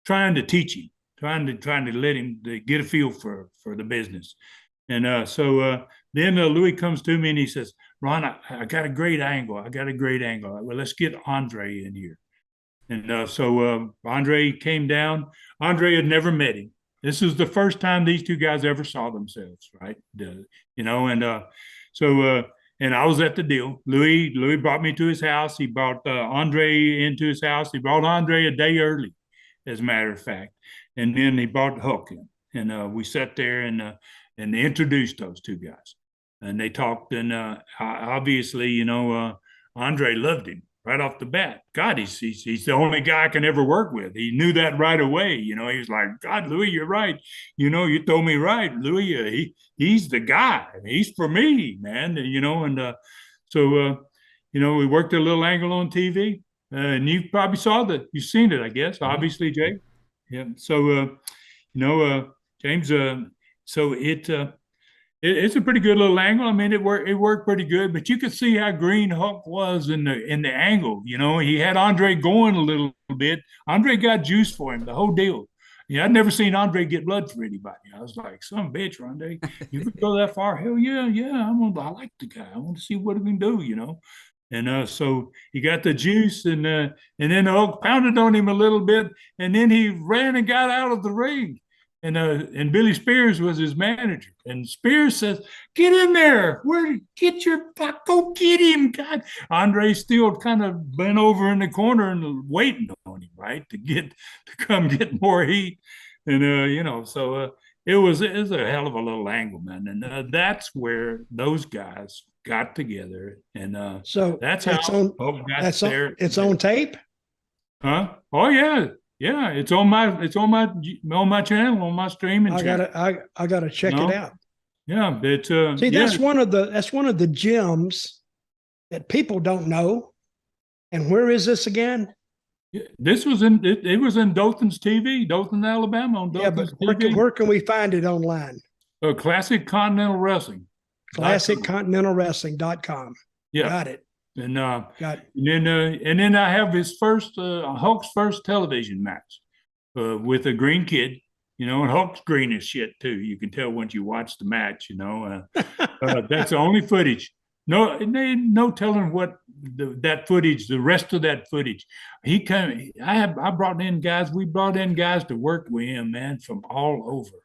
trying to teach him, trying to let him get a feel for the business. And so then Louis comes to me and he says, Ron, I got a great angle. Well, let's get Andre in here. And so Andre came down. Andre had never met him. This is the first time these two guys ever saw themselves, right? And I was at the deal. Louis brought me to his house. He brought Andre into his house. He brought Andre a day early, as a matter of fact. And then he brought Hulk in. And we sat there and introduced those two guys. And they talked. And obviously, Andre loved him right off the bat. God, he's the only guy I can ever work with. He knew that right away. He was like, God, Louis, you're right. You told me right. Louis, he's the guy. He's for me, man. So we worked a little angle on TV. And you probably you've seen it, I guess, obviously, Jake. Yeah. So, James, so it's a pretty good little angle. I mean, it worked pretty good, but you could see how green Hulk was in the angle. He had Andre going a little bit. Andre got juice for him, the whole deal. I'd never seen Andre get blood for anybody. I was like, some bitch, Andre, you could go that far? Hell yeah. I like the guy. I want to see what he can do, And so he got the juice, and then Hulk pounded on him a little bit, and then he ran and got out of the ring. And Billy Spears was his manager. And Spears says, get in there. Go get him. God. Andre's still kind of bent over in the corner and waiting on him, right? To come get more heat. And, so it was a hell of a little angle, man. And that's where those guys got together. And so that's how it's on tape? Huh? Oh, yeah. Yeah, it's on my channel, on my streaming channel. I gotta check it out. Yeah, but see, that's one of the gems that people don't know. And where is this again? This was it was in Dothan's TV, Dothan, Alabama, on Dothan's TV. Where can we find it online? Classic Continental Wrestling. ClassicContinentalWrestling.com. Yeah. Got it. And Got it. and then I have his first Hulk's first television match with a green kid, you know, and Hulk's green as shit too. You can tell once you watch the match, you know. That's the only footage. No telling what that footage, the rest of that footage. We brought in guys to work with him, man, from all over.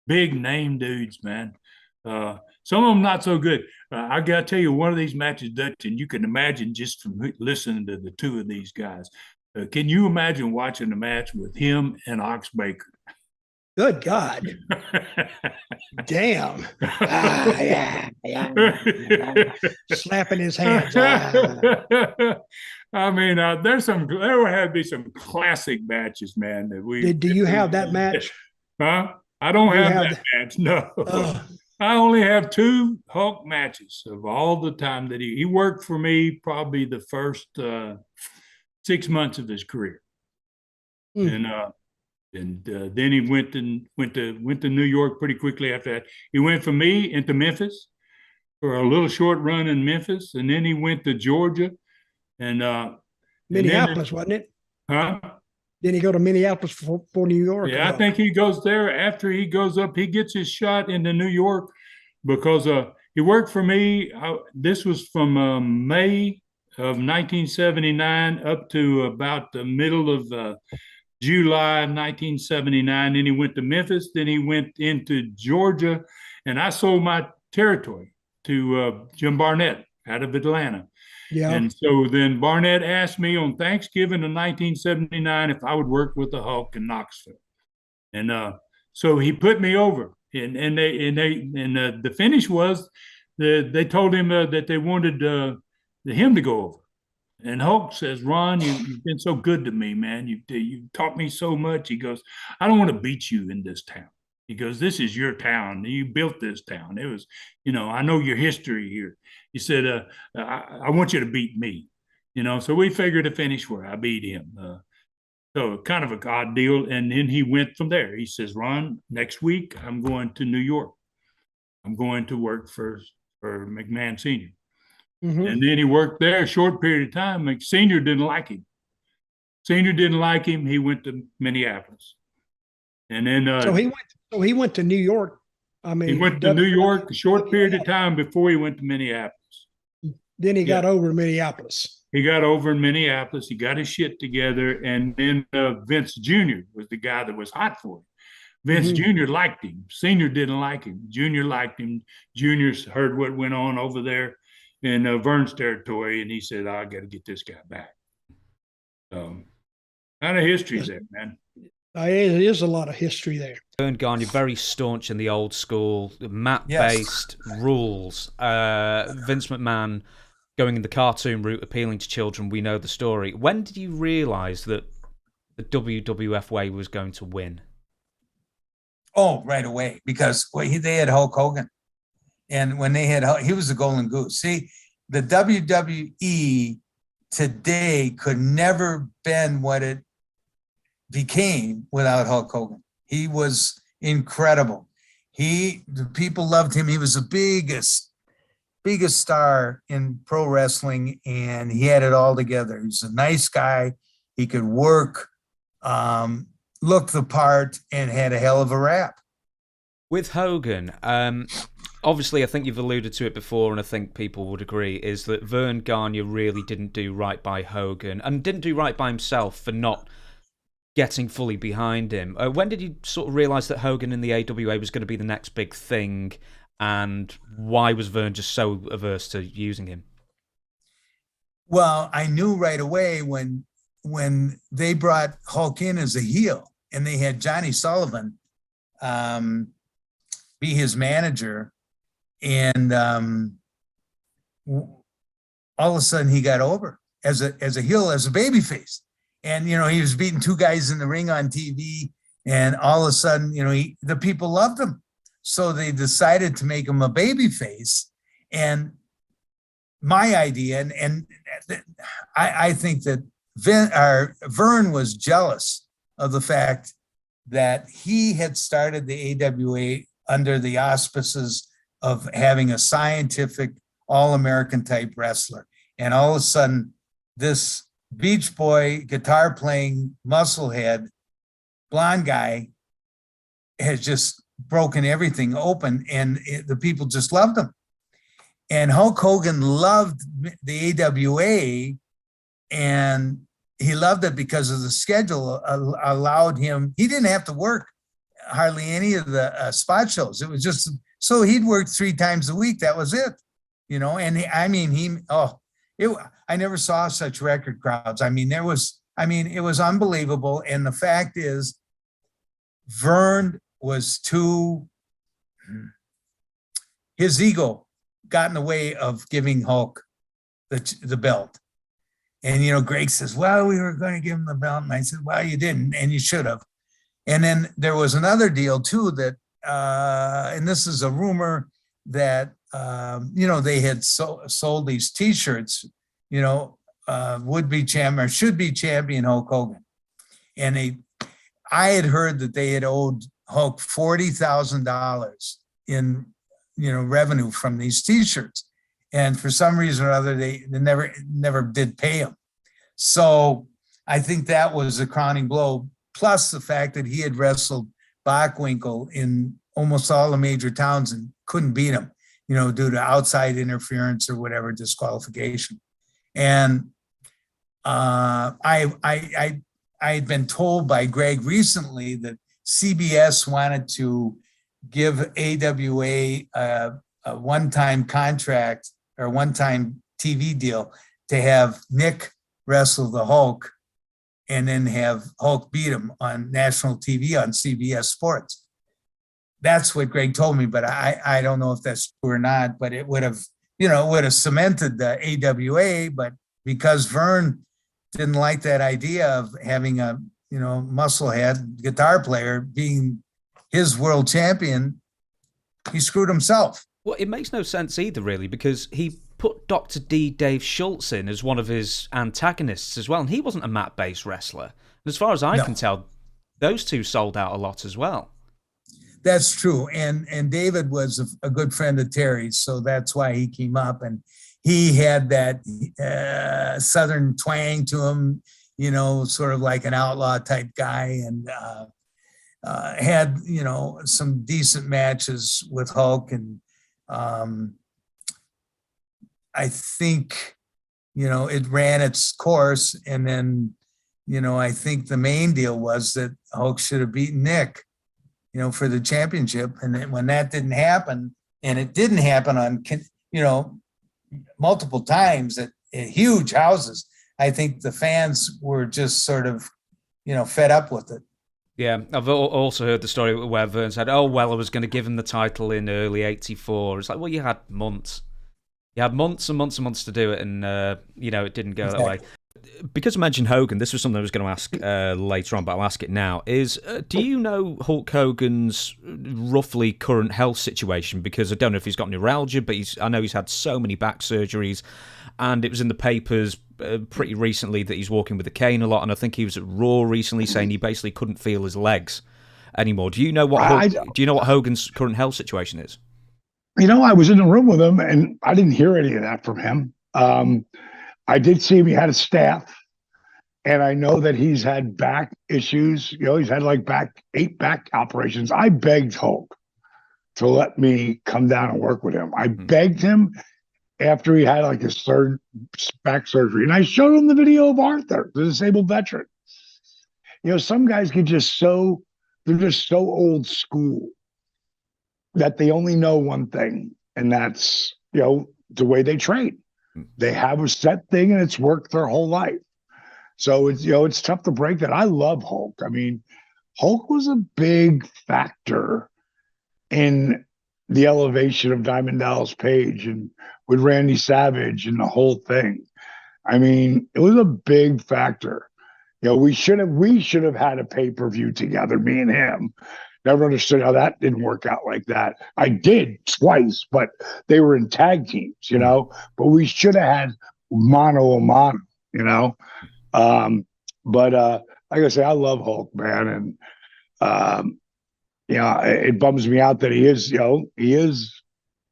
Big name dudes, man. Some of them not so good. I got to tell you, one of these matches, Dutch, and you can imagine just from listening to the two of these guys. Can you imagine watching a match with him and Ox Baker? Good God. Damn. Yeah. Slapping his hands. I mean, there would have to be some classic matches, man. Do you have that match? Huh? I don't have that match. No. I only have 2 Hulk matches of all the time that he worked for me, probably the first 6 months of his career. And then he went to New York pretty quickly after that. He went from me into Memphis for a little short run in Memphis, and then he went to Georgia and Minneapolis, wasn't it? Huh? Then he go to Minneapolis for New York. Yeah, I think he goes there after he goes up. He gets his shot into New York because he worked for me. This was from May of 1979 up to about the middle of July 1979. Then he went to Memphis. Then he went into Georgia, and I sold my territory to Jim Barnett out of Atlanta. Yeah. And so then Barnett asked me on Thanksgiving of 1979 if I would work with the Hulk in Knoxville, and so he put me over. And the finish was they told him that they wanted him to go over. And Hulk says, "Ron, you've been so good to me, man. You taught me so much." He goes, "I don't want to beat you in this town." He goes, "This is your town. You built this town. It was, you know, I know your history here." He said, I want you to beat me, you know. So we figured a finish where I beat him. So kind of a odd deal. And then he went from there. He says, "Ron, next week I'm going to New York. I'm going to work for McMahon Sr." Mm-hmm. And then he worked there a short period of time. Senior didn't like him. He went to Minneapolis. And then so he went to New York. I mean, he went to New York a short period of time before he went to Minneapolis. Then he got over in Minneapolis. He got over in Minneapolis. He got his shit together. And then Vince Jr. was the guy that was hot for him. Vince Jr. liked him. Senior didn't like him. Junior liked him. Junior heard what went on over there in Vern's territory, and he said, "I got to get this guy back." Kind of history there, man. There is a lot of history there. Vern Gagne, very staunch in the old school, mat-based rules. Vince McMahon going in the cartoon route, appealing to children. We know the story. When did you realize that the WWF way was going to win? Oh, right away, because they had Hulk Hogan. And when they had, he was the golden goose. See, the WWE today could never been what it became without Hulk Hogan. He was incredible. The people loved him. He was the biggest star in pro wrestling, and he had it all together. He was a nice guy. He could work, looked the part, and had a hell of a rap. With Hogan, obviously, I think you've alluded to it before, and I think people would agree, is that Vern Gagne really didn't do right by Hogan, and didn't do right by himself for not getting fully behind him. When did you sort of realise that Hogan in the AWA was going to be the next big thing, and why was Vern just so averse to using him? Well, I knew right away when they brought Hulk in as a heel, and they had Johnny Sullivan be his manager, and all of a sudden he got over as a heel, as a babyface. And, you know, he was beating 2 guys in the ring on TV, and all of a sudden, you know, the people loved him. So they decided to make him a babyface. And my idea, and I think that Vern was jealous of the fact that he had started the AWA under the auspices of having a scientific, all-American type wrestler. And all of a sudden, this Beach Boy, guitar-playing, musclehead, blonde guy has just broken everything open, and the people just loved him. And Hulk Hogan loved the AWA, and he loved it because of the schedule allowed him. He didn't have to work hardly any of the spot shows. It was just, so he'd work 3 times a week. That was it, you know? And I never saw such record crowds. I mean, it was unbelievable. And the fact is, Vern was his ego got in the way of giving Hulk the belt. And, you know, Greg says, well, we were going to give him the belt. And I said, well, you didn't, and you should have. And then there was another deal too that, and this is a rumor that, you know, they had sold these T-shirts, you know, would be champion or should be champion Hulk Hogan. And I had heard that they had owed Hulk $40,000 in, you know, revenue from these T-shirts. And for some reason or other, they never did pay him. So I think that was a crowning blow. Plus the fact that he had wrestled Bockwinkel in almost all the major towns and couldn't beat him, you know, due to outside interference or whatever, disqualification. And I had been told by Greg recently that CBS wanted to give AWA a one-time contract or one-time TV deal to have Nick wrestle the Hulk and then have Hulk beat him on national TV on CBS Sports. That's what Greg told me, but I don't know if that's true or not, but it would have, you know, it would have cemented the AWA, but because Vern didn't like that idea of having a, you know, musclehead guitar player being his world champion, he screwed himself. Well, it makes no sense either, really, because he put Dr. D. Dave Schultz in as one of his antagonists as well, and he wasn't a mat-based wrestler. And as far as I can tell, those two sold out a lot as well. That's true, and David was a good friend of Terry's, so that's why he came up, and he had that Southern twang to him, you know, sort of like an outlaw type guy, and had, you know, some decent matches with Hulk, and I think, you know, it ran its course, and then, you know, I think the main deal was that Hulk should have beaten Nick, you know, for the championship, and then when that didn't happen, and it didn't happen on, you know, multiple times at huge houses, I think the fans were just sort of, you know, fed up with it. Yeah, I've also heard the story where Vern said, oh, well, I was going to give him the title in early '84. It's like, well, you had months. You had months and months and months to do it, and, you know, it didn't go that way. Because I mentioned Hogan, this was something I was going to ask later on, but I'll ask it now, is do you know Hulk Hogan's roughly current health situation? Because I don't know if he's got neuralgia, but I know he's had so many back surgeries, and it was in the papers pretty recently that he's walking with a cane a lot, and I think he was at Raw recently saying he basically couldn't feel his legs anymore. Do you know what Hogan's current health situation is? You know, I was in the room with him, and I didn't hear any of that from him. I did see him. He had a staff, and I know that he's had back issues. You know, he's had like 8 back operations. I begged Hulk to let me come down and work with him. I begged him after he had like his 3rd back surgery, and I showed him the video of Arthur, the disabled veteran. You know, some guys they're just so old school that they only know one thing, and that's, you know, the way they train. They have a set thing, and it's worked their whole life. So it's, you know, it's tough to break that. I love Hulk. I mean, Hulk was a big factor in the elevation of Diamond Dallas Page and with Randy Savage and the whole thing. I mean, it was a big factor. You know, we should have had a pay-per-view together, me and him, Never understood how that didn't work out like that. I did twice, but they were in tag teams, you know. But we should have had mano a mano, you know. But like I say, I love Hulk, man, and you know, it bums me out that he is, you know, he is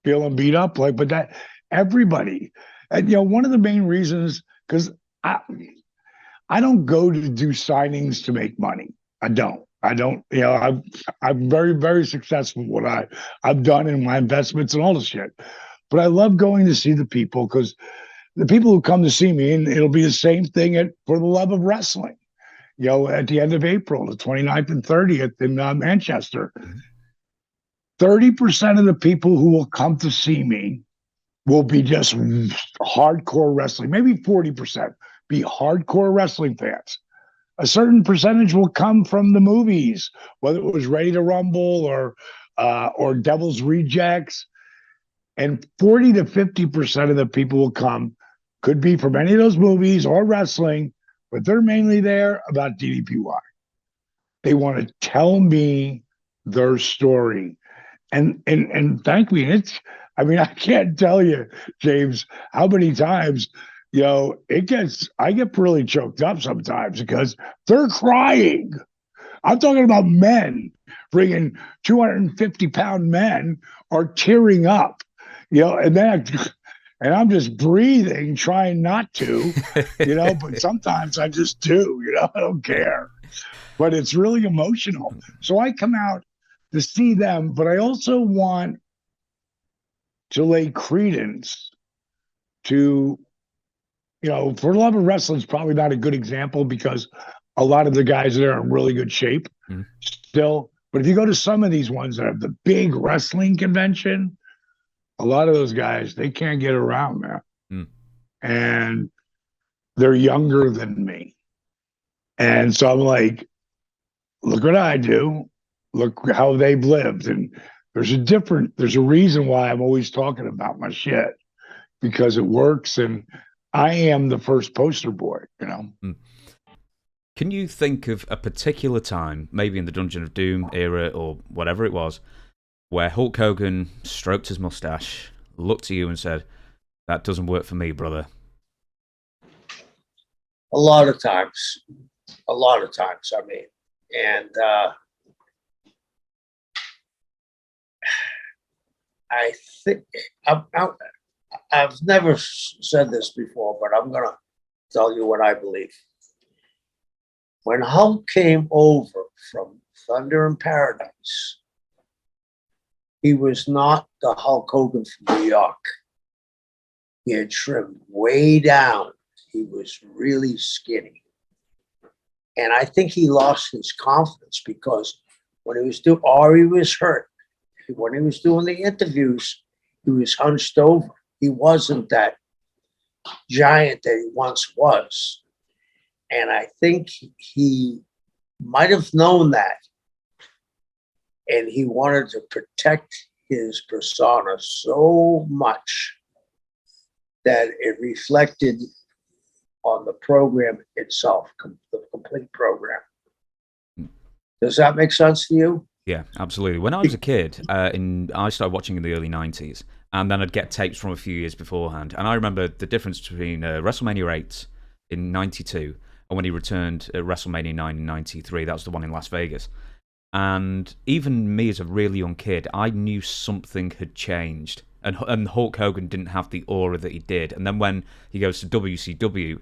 feeling beat up, like, but that everybody, and you know, one of the main reasons, because I don't go to do signings to make money. I don't. You know, I'm very, very successful with what I've done in my investments and all this shit. But I love going to see the people, because the people who come to see me, and it'll be the same thing for the love of wrestling. You know, at the end of April, the 29th and 30th in Manchester, 30% of the people who will come to see me will be just hardcore wrestling. Maybe 40% be hardcore wrestling fans. A certain percentage will come from the movies, whether it was Ready to Rumble or Devil's Rejects. And 40 to 50% of the people will come, could be from any of those movies or wrestling, but they're mainly there about DDPY. They want to tell me their story. And thank me, I mean, I can't tell you, James, how many times, you know, I get really choked up sometimes because they're crying. I'm talking about men, bringing 250-pound men are tearing up, you know, and I'm just breathing, trying not to, you know, but sometimes I just do, you know, I don't care. But it's really emotional. So I come out to see them, but I also want to lay credence to, you know, For the Love of Wrestling is probably not a good example because a lot of the guys there are in really good shape still. But if you go to some of these ones that have the big wrestling convention, a lot of those guys, they can't get around, man. And they're younger than me. And so I'm like, look what I do. Look how they've lived. And there's a reason why I'm always talking about my shit, because it works. And I am the first poster boy, you know. Can you think of a particular time, maybe in the Dungeon of Doom era or whatever it was, where Hulk Hogan stroked his mustache, looked at you and said, "That doesn't work for me, brother"? A lot of times, I mean, and I think I've never said this before, but I'm going to tell you what I believe. When Hulk came over from Thunder in Paradise, he was not the Hulk Hogan from New York. He had trimmed way down. He was really skinny. And I think he lost his confidence because when he was he was hurt. When he was doing the interviews, he was hunched over. He wasn't that giant that he once was. And I think he might have known that. And he wanted to protect his persona so much that it reflected on the program itself, the complete program. Does that make sense to you? Yeah, absolutely. When I was a kid, I started watching in the early 90s, and then I'd get tapes from a few years beforehand. And I remember the difference between WrestleMania 8 in 92 and when he returned at WrestleMania 9 in 93. That was the one in Las Vegas. And even me as a really young kid, I knew something had changed. And Hulk Hogan didn't have the aura that he did. And then when he goes to WCW,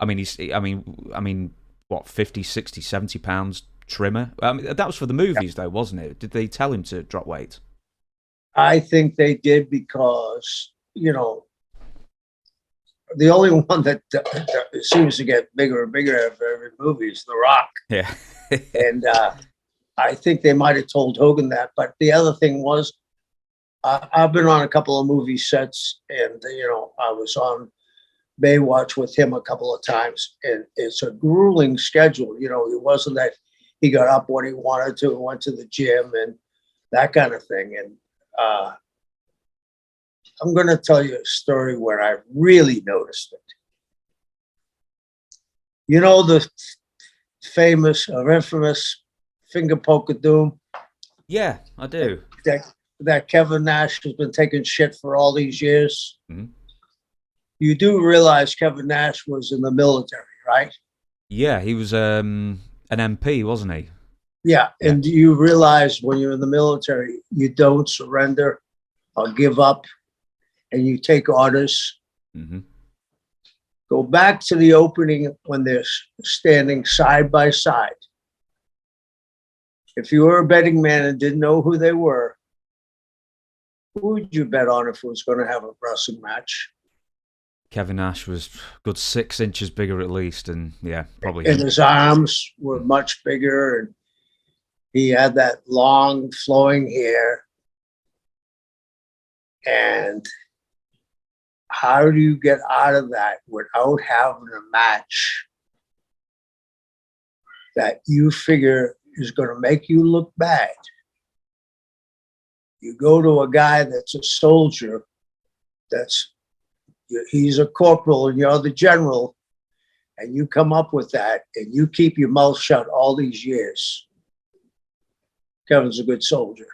I mean, what, 50, 60, 70 pounds trimmer? I mean, that was for the movies, though, wasn't it? Did they tell him to drop weight? I think they did because, you know, the only one that seems to get bigger and bigger after every movie is The Rock. Yeah. And I think they might have told Hogan that. But the other thing was, I've been on a couple of movie sets, and, you know, I was on Baywatch with him a couple of times, and it's a grueling schedule. You know, it wasn't that he got up when he wanted to and went to the gym and that kind of thing. And I'm going to tell you a story where I really noticed it. You know, the famous or infamous finger poke of doom, Yeah, I do. That Kevin Nash has been taking shit for all these years. Mhm. You do realize Kevin Nash was in the military, right? Yeah, he was an MP, wasn't he? Yeah. And you realize when you're in the military, you don't surrender or give up, and you take orders. Mm-hmm. Go back to the opening when they're standing side by side. If you were a betting man and didn't know who they were, who would you bet on if it was going to have a wrestling match? Kevin Nash was a good 6 inches bigger at least, and yeah, probably. And his arms were much bigger, and he had that long flowing hair. And how do you get out of that without having a match that you figure is going to make you look bad? You go to a guy that's a soldier, he's a corporal and you're the general, and you come up with that and you keep your mouth shut all these years. Kevin's a good soldier.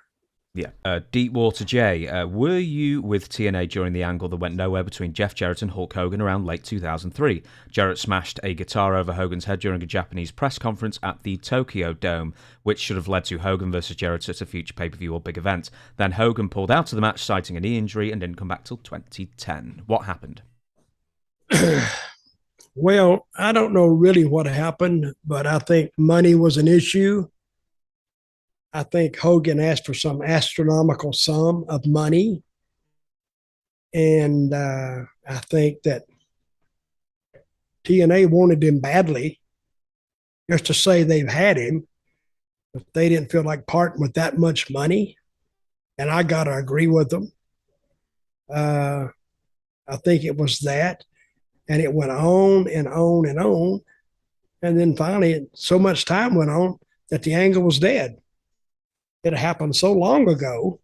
Yeah. Deepwater J, were you with TNA during the angle that went nowhere between Jeff Jarrett and Hulk Hogan around late 2003? Jarrett smashed a guitar over Hogan's head during a Japanese press conference at the Tokyo Dome, which should have led to Hogan versus Jarrett at a future pay-per-view or big event. Then Hogan pulled out of the match citing a knee injury and didn't come back till 2010. What happened? Well, I don't know really what happened, but I think money was an issue. I think Hogan asked for some astronomical sum of money. And I think that TNA wanted him badly, just to say they've had him, but they didn't feel like parting with that much money. And I got to agree with them. I think it was that. And it went on and on and on. And then finally, so much time went on that the angle was dead. It happened so long ago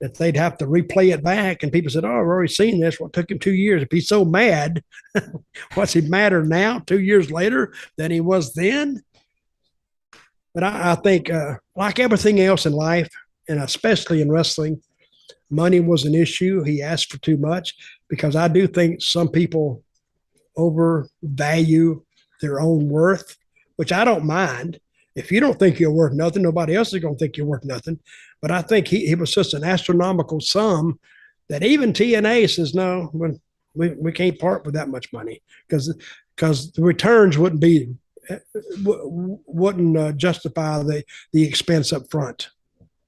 that they'd have to replay it back. And people said, oh, I've already seen this. Well, it took him 2 years. If he's so mad, what's he madder now, 2 years later, than he was then? But I think, like everything else in life, and especially in wrestling, money was an issue. He asked for too much, because I do think some people overvalue their own worth, which I don't mind. If you don't think you're worth nothing, nobody else is going to think you're worth nothing. But I think he was such an astronomical sum that even TNA says, no, we can't part with that much money, because the returns wouldn't justify the expense up front.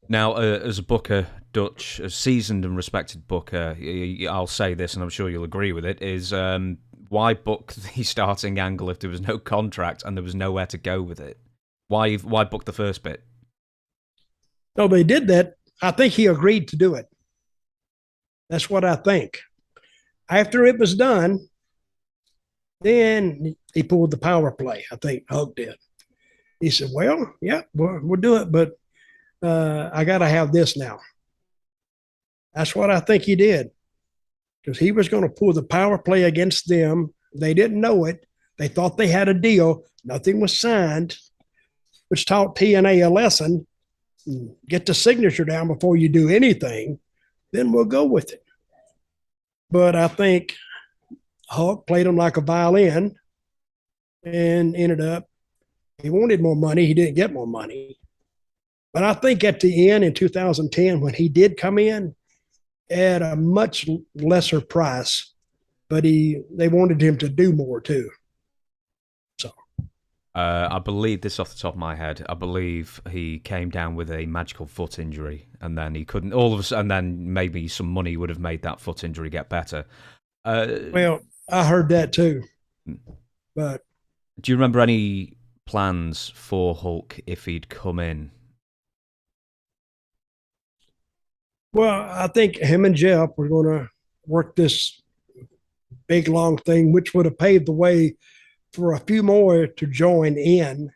Now, as a booker, Dutch, a seasoned and respected booker, I'll say this, and I'm sure you'll agree with it, is why book the starting angle if there was no contract and there was nowhere to go with it? Why book the first bit? No, they did that. I think he agreed to do it. That's what I think. After it was done, then he pulled the power play. I think Hulk did. He said, well, yeah, we'll do it, but I got to have this now. That's what I think he did, because he was going to pull the power play against them. They didn't know it. They thought they had a deal. Nothing was signed, which taught TNA a lesson. Get the signature down before you do anything, then we'll go with it. But I think Hulk played him like a violin and ended up, he wanted more money. He didn't get more money. But I think at the end in 2010, when he did come in at a much lesser price, but they wanted him to do more too. I believe this off the top of my head. I believe he came down with a magical foot injury, and then he couldn't. All of a sudden, and then maybe some money would have made that foot injury get better. Well, I heard that too. But do you remember any plans for Hulk if he'd come in? Well, I think him and Jeff were going to work this big long thing, which would have paved the way for a few more to join in.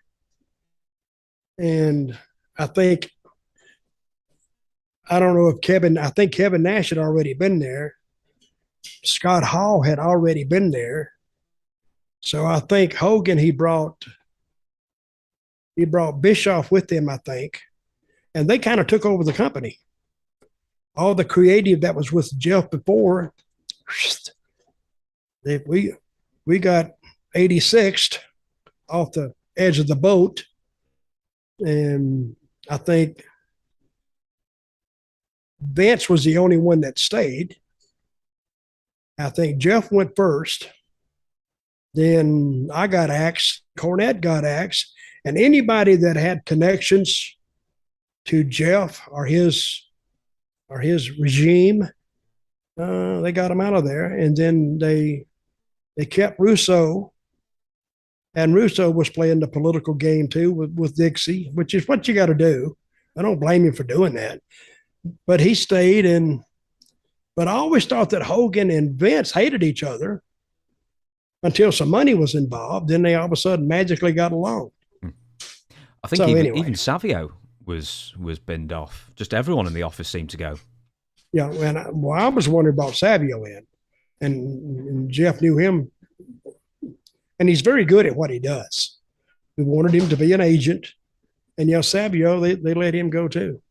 And I don't know if I think Kevin Nash had already been there. Scott Hall had already been there. So I think Hogan, he brought Bischoff with him, I think. and they kind of took over the company. All the creative that was with Jeff before, we got 86th off the edge of the boat, and I think Vince was the only one that stayed. I think Jeff went first. Then I got axed. Cornette got axed. And anybody that had connections to Jeff or his regime, they got him out of there. And then they kept Rougeau. And Rougeau was playing the political game too with Dixie, which is what you got to do. I don't blame him for doing that. But he stayed, but I always thought that Hogan and Vince hated each other until some money was involved. Then they all of a sudden magically got along. I think even Savio was binned off. Just everyone in the office seemed to go. Yeah, and I was wondering about Savio and Jeff knew him, and he's very good at what he does. We wanted him to be an agent, and Savio they let him go too.